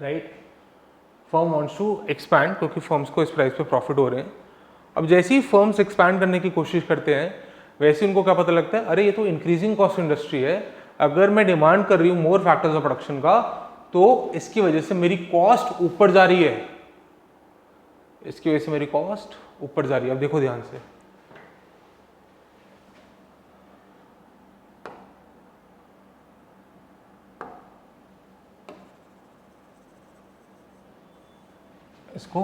[SPEAKER 1] right? Firm wants to expand क्योंकि फर्म्स को इस प्राइस पे प्रॉफिट हो रहे हैं. अब जैसे ही फर्म्स एक्सपैंड करने की कोशिश करते हैं, वैसे उनको क्या पता लगता है, अरे ये तो इंक्रीजिंग कॉस्ट इंडस्ट्री है, अगर मैं डिमांड कर रही हूँ मोर फैक्टर्स ऑफ प्रोडक्शन का, तो इसकी वजह से मेरी कॉस्ट ऊपर जा रही है. अब देखो ध्यान से, इसको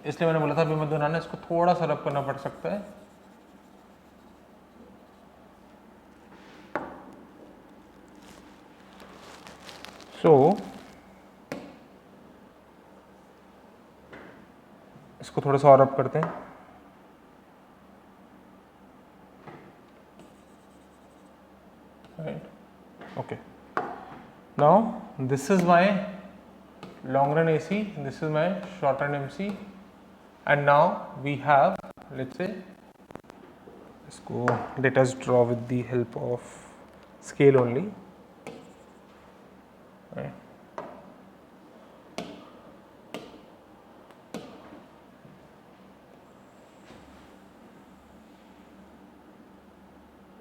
[SPEAKER 1] इसलिए मैंने बोला था अभी मत बनाना, इसको थोड़ा सा रब करना पड़ सकता है. इसको थोड़ा सा और रब करते हैं. Right, okay. Now this is my long run AC, this is my short run MC, and now we have, let's say, let us draw with the help of scale only. Right.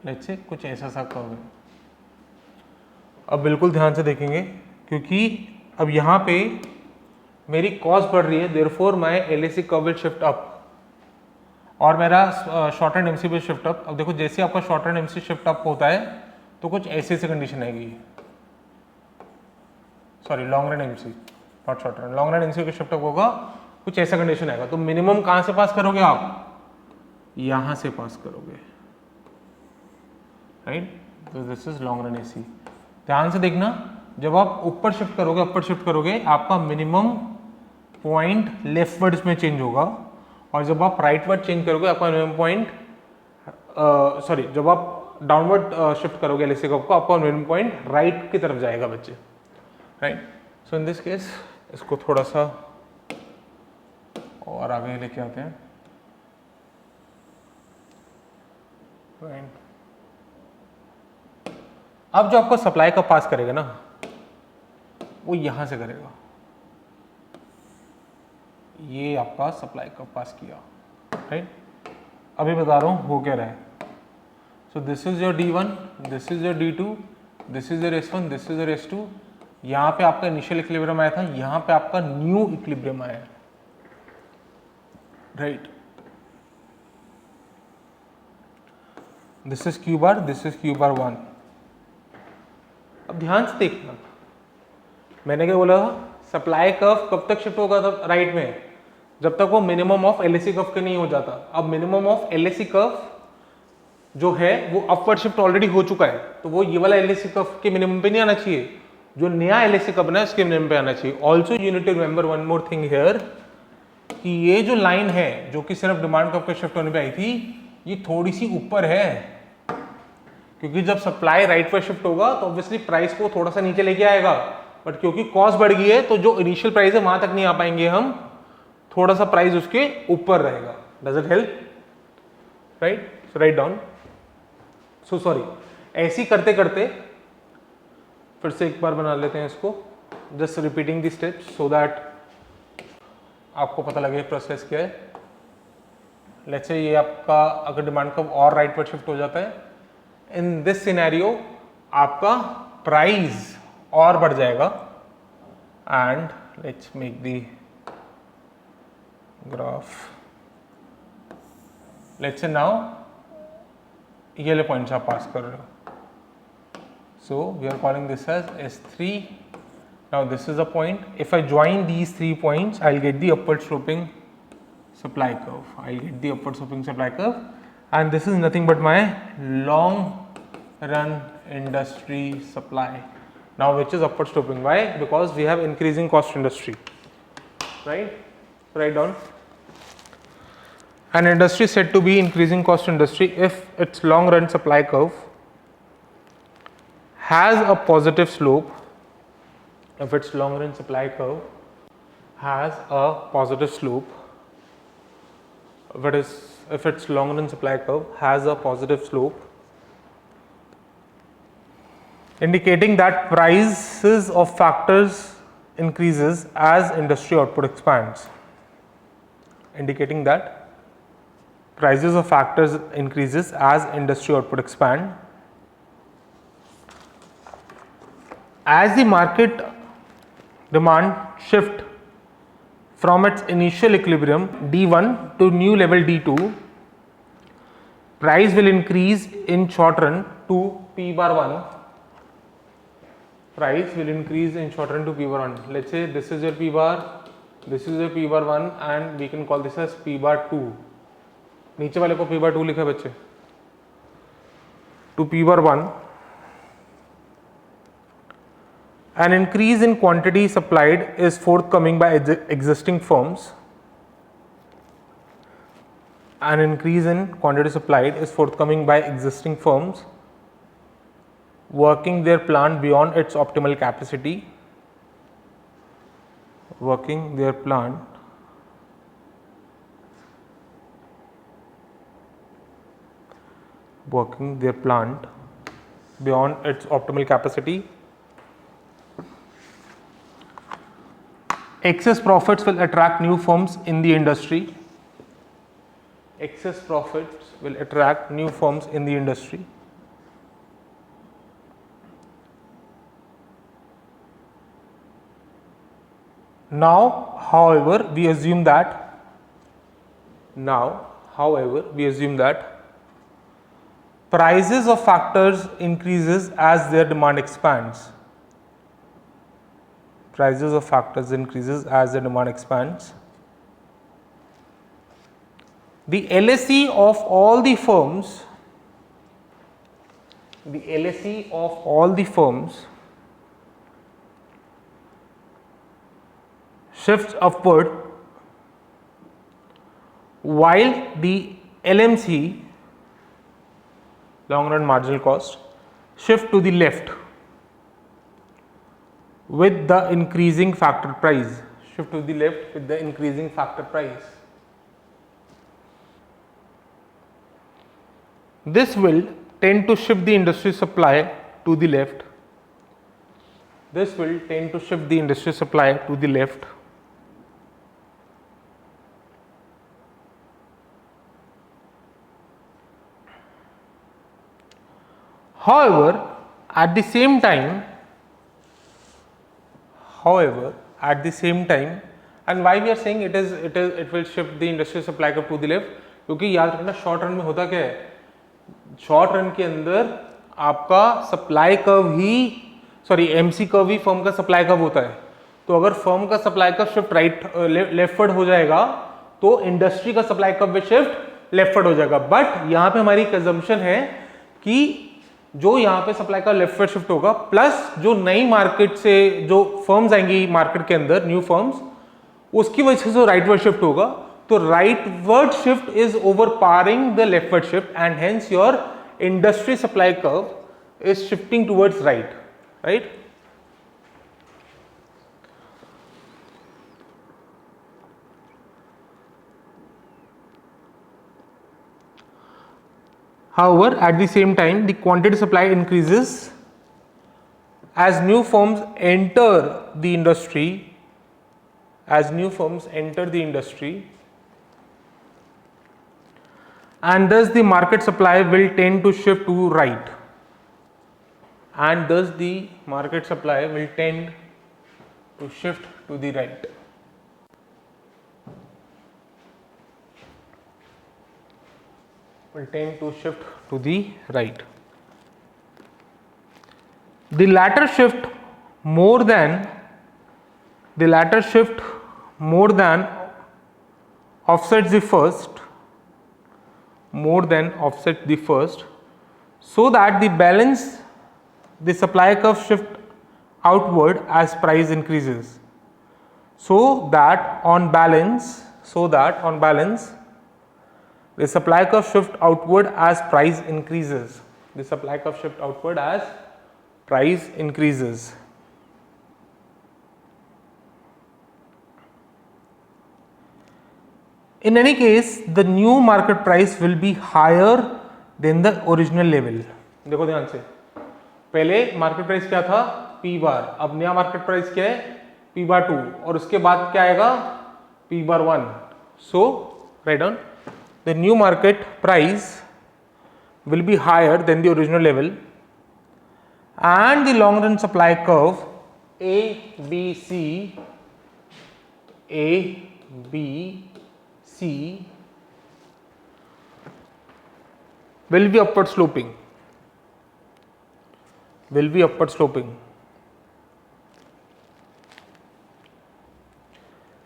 [SPEAKER 1] Let's say कुछ ऐसा सा curve है. अब बिल्कुल ध्यान से देखेंगे, क्योंकि अब यहाँ पे मेरी कॉस्ट बढ़ रही है, therefore my LAC curve will shift up, और मेरा शॉर्ट रन एमसी पे शिफ्ट अप। अब देखो जैसे आपका short run MC shift up होता है तो कुछ ऐसी सी कंडीशन आएगी, sorry long run MC not short run, long run MC का शिफ्ट अप होगा, कुछ ऐसा कंडीशन आएगा। तो मिनिमम कहां से पास करोगे आप, यहां से पास करोगे, राइट। तो this is long run AC. ध्यान से देखना, जब आप ऊपर शिफ्ट करोगे, अपर शिफ्ट करोगे, आपका मिनिमम पॉइंट लेफ्टवर्ड्स में चेंज होगा, और जब आप राइटवर्ड चेंज करोगे आपका मिनिमम पॉइंट, सॉरी जब आप डाउनवर्ड शिफ्ट करोगे एलएसी कर्व को, आपका मिनिमम पॉइंट राइट की तरफ जाएगा बच्चे, right. So in this case इसको थोड़ा सा और आगे लेके आते हैं, राइट। अब जो आपको सप्लाई का पास करेगा ना, वो यहां से करेगा, ये आपका सप्लाई का पास किया, राइट। अभी बता रहा हूं हो क्या रहा है। So this is your D1, this is your D2, this is your S1, this is your S2। यहां पे आपका इनिशियल इक्विलिब्रियम आया था, यहां पे आपका न्यू इक्विलिब्रियम आया है, right. This is Q bar, this is Q bar 1। अब ध्यान से देखना, मैंने क्या बोला, सप्लाई कर्व कब तक शिफ्ट होगा था राइट में, जब तक वो मिनिमम ऑफ एलएसी कर्व के नहीं हो जाता। अब मिनिमम ऑफ एलएसी कर्व जो है वो अपवर्ड शिफ्ट ऑलरेडी हो चुका है, तो वो ये वाला एलएसी कर्व के मिनिमम पे नहीं आना चाहिए, जो नया एलएसी कर्व ना इसके मिनिमम पे आना चाहिए। Also you need to remember one more thing here, कि ये जो लाइन है जो कि सिर्फ डिमांड कर्व के शिफ्ट होने पे आई थी, ये थोड़ी सी ऊपर है, क्योंकि जब सप्लाई राइट पर शिफ्ट होगा तो ऑब्वियसली प्राइस को थोड़ा सा नीचे लेके आएगा, बट क्योंकि कॉस्ट बढ़ गई है तो जो इनिशियल प्राइस है वहां तक नहीं आ पाएंगे हम, थोड़ा सा प्राइस उसके ऊपर रहेगा। Does it help, right. So write down, so sorry, ऐसी करते करते फिर से एक बार बना लेते हैं इसको, just repeating the steps so that आपको पता लगे प्रोसेस क्या है। लेट्स से ये आपका अगर डिमांड कर्व और राइट पर शिफ्ट हो जाता है, इन दिस सिनेरियो आपका प्राइस और बढ़ जाएगा, and let's make the graph. Let's say now ये वाले पॉइंट्स आप पास कर रहे हो, so we are calling this as S3. Now this is a point, if I join these 3 points I'll get the upward sloping supply curve, I'll get the upward sloping supply curve, and this is nothing but my long run industry supply, now which is upward sloping. Why? Because we have increasing cost industry, right. Write down, an industry said to be increasing cost industry if its long run supply curve has a positive slope, if its long run supply curve has a positive slope, if its long run supply curve has a positive slope, indicating that prices of factors increases as industry output expands, indicating that prices of factors increases as industry output expand. As the market demand shift from its initial equilibrium D1 to new level D2, price will increase in short run to P bar 1. Price will increase in short run to P bar 1. Let's say this is your P bar, this is your P bar 1, and we can call this as P bar 2. नीचे वाले को P bar 2 लिखा है बच्चे, to P bar 1. An increase in quantity supplied is forthcoming by existing firms. An increase in quantity supplied is forthcoming by existing firms working their plant beyond its optimal capacity. Working their plant beyond its optimal capacity. Excess profits will attract new firms in the industry. Excess profits will attract new firms in the industry. Now, however, we assume that however, we assume that prices of factors increases as their demand expands. Prices of factors increases as the demand expands. The LSE of all the firms, the LSE of all the firms shifts upward, while the LMC, long run marginal cost, shift to the left with the increasing factor price. Shift to the left with the increasing factor price. This will tend to shift the industry supply to the left. This will tend to shift the industry supply to the left. However, at the same time, and why we are saying it will shift the industry supply curve to the left, क्योंकि याद रखना short run में होता क्या है, short run के अंदर आपका सप्लाई कर्व ही एमसी कर्व ही फर्म का सप्लाई कर्व होता है. तो अगर फर्म का सप्लाई कर्व शिफ्ट लेफ्टवर्ड हो जाएगा तो इंडस्ट्री का सप्लाई कर्व भी शिफ्ट लेफ्टवर्ड हो जाएगा. बट यहाँ पे हमारी एक assumption है कि जो यहाँ पे सप्लाई का लेफ्टवर्ड शिफ्ट होगा प्लस जो नई मार्केट से जो फर्म्स आएंगी मार्केट के अंदर, न्यू फर्म्स, उसकी वजह से राइटवर्ड शिफ्ट होगा. तो rightward shift is overpowering the leftward shift and hence your industry supply curve is shifting towards right. However, at the same time, the quantity supply increases as new firms enter the industry. And thus the market supply will tend to shift to right. The latter shift more than offsets the first, so that the supply curve shift outward as price increases. So that on balance the supply curve shift outward as price increases. In any case, the new market price will be higher than the original level. देखो ध्यान से, पहले market price क्या था, P बार, अब नया market price क्या है, P बार 2, और उसके बाद क्या आएगा, P bar 1. So write down, the new market price will be higher than the original level, and the long run supply curve ABC will be upward sloping.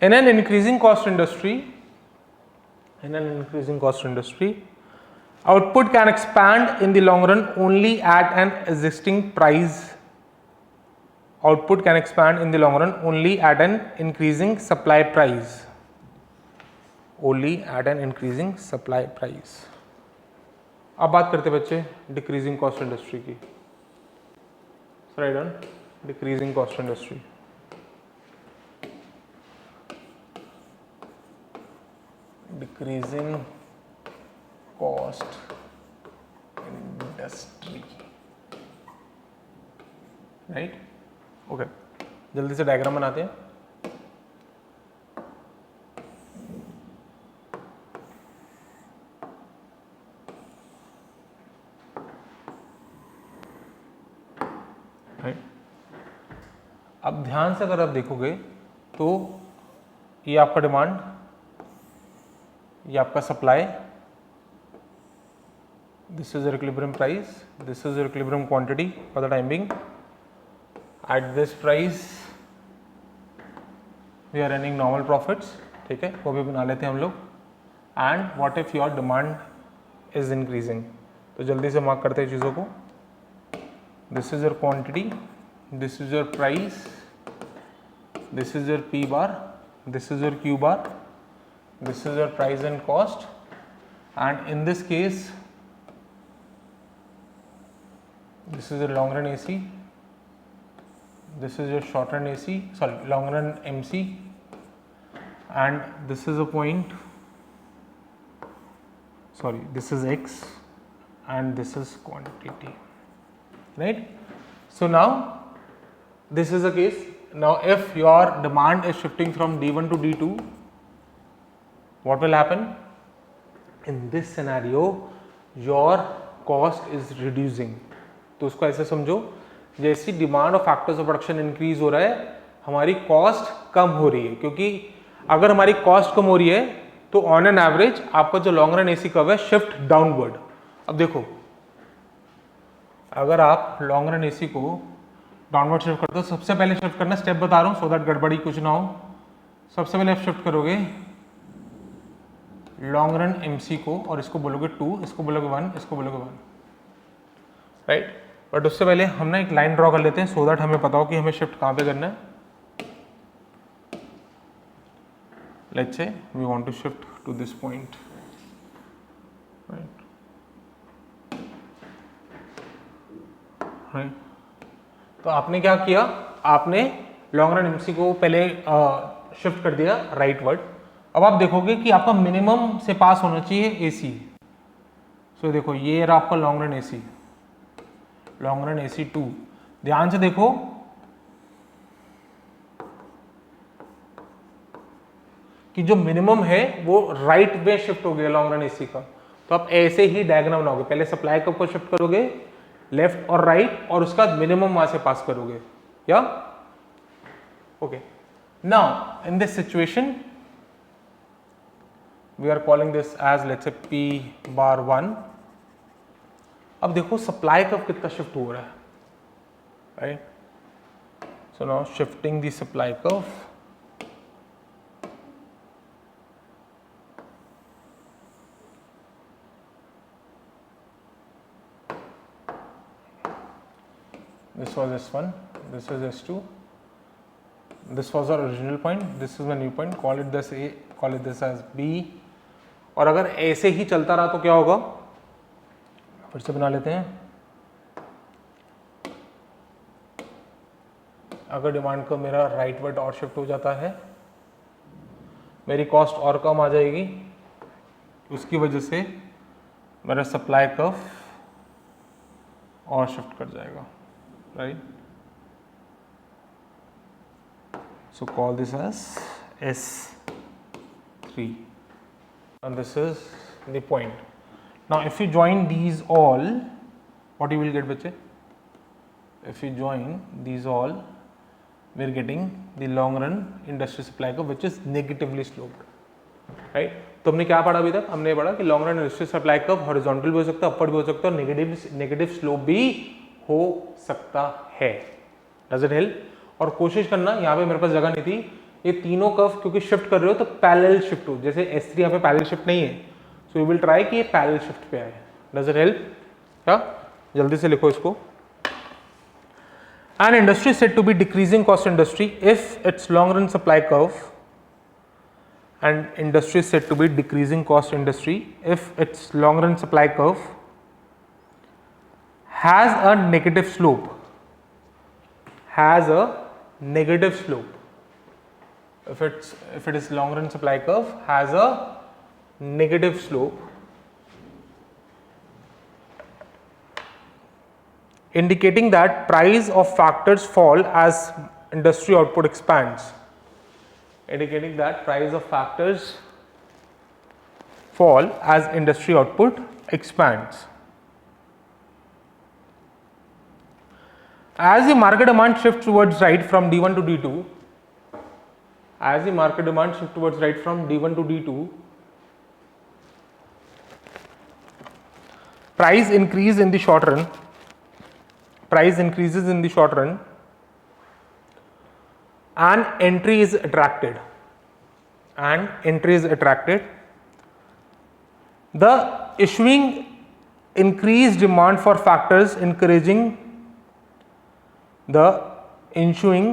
[SPEAKER 1] In an increasing cost industry, output can expand in the long run only at an existing price. Output can expand in the long run only at an increasing supply price. अब बात करते हैं बच्चे decreasing cost industry की. Right on decreasing cost industry. Right, okay, जल्दी से diagram बनाते हैं. अब ध्यान से अगर आप देखोगे तो ये आपका डिमांड, ये आपका supply, this is your equilibrium price, this is your equilibrium quantity for the time being. At this price we are earning normal profits, ठीक है, वो भी बना लेते हैं हम लोग. And what if your demand is increasing? तो जल्दी से मार्क करते हैं चीज़ों को. This is your quantity, this is your price, this is your P bar, this is your Q bar, this is your price and cost, and in this case this is your long run AC, this is your short run AC, sorry, long run MC, and this is a point, sorry, this is X and this is quantity, right? So now this is the case. Now if your demand is shifting from D1 to D2, what will happen? In this scenario your cost is reducing. तो उसको ऐसे समझो, जैसी demand और factors of production increase हो रहा है हमारी कॉस्ट कम हो रही है, क्योंकि अगर हमारी कॉस्ट कम हो रही है तो ऑन एन एवरेज आपका जो लॉन्ग रन एसी कर्व है शिफ्ट डाउनवर्ड. अब देखो अगर आप लॉन्ग रन एसी को डाउनवर्ड शिफ्ट करते हो, सबसे पहले शिफ्ट करना, स्टेप बता रहा हूं सो दैट गड़बड़ी कुछ ना हो. सबसे पहले आप शिफ्ट करोगे लॉन्ग रन एमसी को और इसको बोलोगे 2, इसको बोलोगे 1, इसको बोलोगे 1, राइट. बट उससे पहले हम ना एक लाइन ड्रॉ कर लेते हैं सो दैट हमें पता हो कि हमें शिफ्ट कहां पे करना है. Let's say we want to shift to this point, right, right. तो आपने क्या किया, आपने लॉन्ग रन एमसी को पहले शिफ्ट कर दिया राइटवर्ड. अब आप देखोगे कि आपका मिनिमम से पास होना चाहिए एसी. सो देखो ये रहा आपका long run AC, long run AC 2. ध्यान से देखो कि जो मिनिमम है वो राइट वे शिफ्ट हो गया लॉन्ग रन एसी का. तो आप ऐसे ही डायग्राम बनाओगे, पहले सप्लाई कर्व को शिफ्ट करोगे लेफ्ट और राइट और उसका मिनिमम वहां से पास करोगे. या okay. Now in this situation we are calling this as let's say P bar 1. अब देखो सप्लाई कर्व कितना शिफ्ट हो रहा है, right. So now shifting the supply curve, this was S1, this is S2, this was our original point, this is my new point, call it this A, call it this as B. और अगर ऐसे ही चलता रहा तो क्या होगा, फिर से बना लेते हैं. अगर डिमांड को मेरा राइटवर्ड और शिफ्ट हो जाता है मेरी कॉस्ट और कम आ जाएगी, उसकी वजह से मेरा सप्लाई कर्व और शिफ्ट कर जाएगा, right? So call this as S3 and this is the point. Now if you join these all, what you will get बच्चे? If you join these all, we are getting the long run industry supply curve which is negatively sloped, right? तो हमने क्या पढ़ा अभी तक? हमने पढ़ा कि long run industry supply curve horizontal भी हो सकता है, अपवर्ड भी हो सकता है और नेगेटिव स्लोप भी हो सकता है. Does it help? और कोशिश करना, यहाँ पे मेरे पास जगह नहीं थी, ये तीनों कर्व क्योंकि शिफ्ट कर रहे हो तो पैरेलल शिफ्ट हो, जैसे S3 यहाँ पे पैरेलल शिफ्ट नहीं है, सो यू विल ट्राई कि ये पैरेलल शिफ्ट पे आए. Does it help? क्या जल्दी से लिखो इसको. An industry is said to be decreasing cost industry if its long run supply curve, and industry is said to be decreasing cost industry if its long run supply curve has a negative slope, has a negative slope. If it is long run supply curve has a negative slope, indicating that price of factors fall as industry output expands. Indicating that price of factors fall as industry output expands. As the market demand shifts towards right from D1 to D2, as the market demand shifts towards right from D1 to D2, price increase in the short run, price increases in the short run, and entry is attracted, and entry is attracted. The issuing increased demand for factors encouraging the ensuing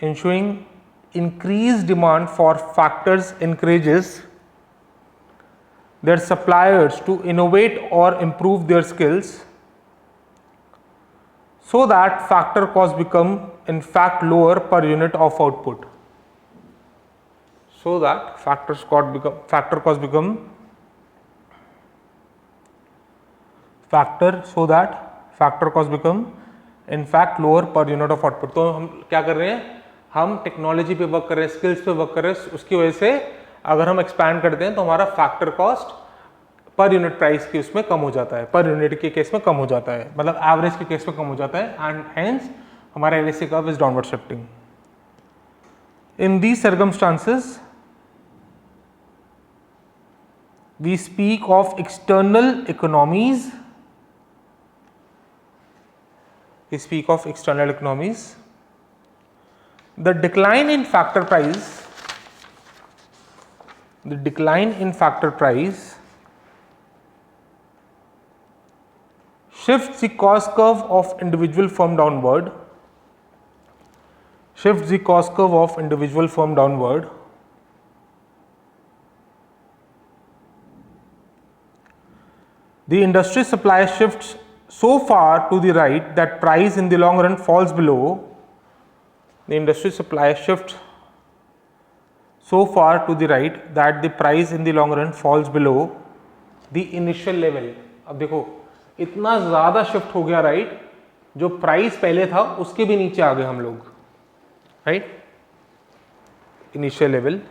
[SPEAKER 1] ensuing increased demand for factors encourages their suppliers to innovate or improve their skills, so that factor costs become in fact lower per unit of output. So that factor costs become in fact lower per unit of output. तो हम क्या कर रहे हैं, हम technology पे work कर रहे हैं, स्किल्स पे वर्क कर रहे हैं, उसकी वजह से अगर हम एक्सपैंड करते हैं तो हमारा factor cost per unit price की उसमें कम हो जाता है, पर यूनिट के केस में कम हो जाता है, मतलब एवरेज के केस में कम हो जाता है, एंड हेंस हमारा LAC curve is downward shifting. In these circumstances we speak of external economies. The decline in factor price shifts the cost curve of individual firm downward, The industry supply shifts so far to the right that price in the long run falls below. The industry supply shifts so far to the right that the price in the long run falls below the initial level. अब देखो इतना ज़्यादा shift हो गया right, जो price पहले था उसके भी नीचे आ गए हम लोग, right, initial level.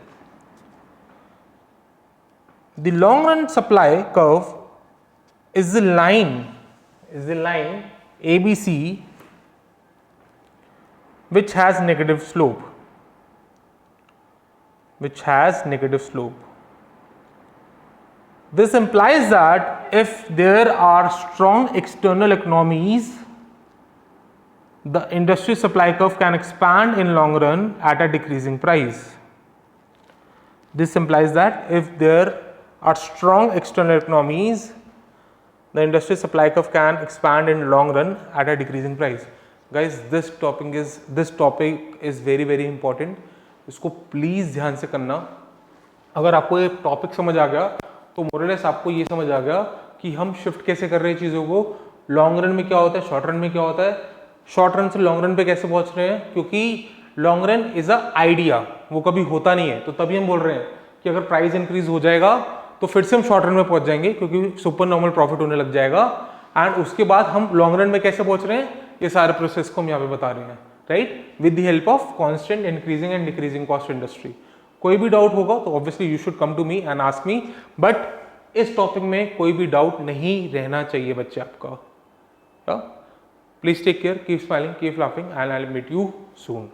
[SPEAKER 1] The long run supply curve is the line ABC which has negative slope. This implies that if there are strong external economies, the industry supply curve can expand in long run at a decreasing price. This implies that if there are strong external economies, the industry supply curve can expand in long run at a decreasing price. Guys, this topic is very very important. इसको please ध्यान से करना. अगर आपको ये topic समझ आ गया तो मोरलेस आपको ये समझ आ गया कि हम शिफ्ट कैसे कर रहे हैं चीज़ों को, लॉन्ग रन में क्या होता है, शॉर्ट रन में क्या होता है, शॉर्ट रन से लॉन्ग रन पे कैसे पहुंच रहे हैं, क्योंकि long run is a idea, वो कभी होता नहीं है. तो तभी हम बोल रहे हैं कि अगर प्राइस इंक्रीज हो जाएगा तो फिर से हम शॉर्ट रन में पहुंच जाएंगे क्योंकि सुपर नॉर्मल प्रॉफिट होने लग जाएगा, एंड उसके बाद हम लॉन्ग रन में कैसे पहुंच रहे हैं, ये सारे प्रोसेस को हम यहाँ पे बता रहे हैं, राइट, with the help of constant increasing and decreasing cost industry. कोई भी डाउट होगा तो obviously you should come to me and ask me, but इस टॉपिक में कोई भी डाउट नहीं रहना चाहिए बच्चे आपका. Please take care, keep smiling, keep laughing, and I will meet you soon.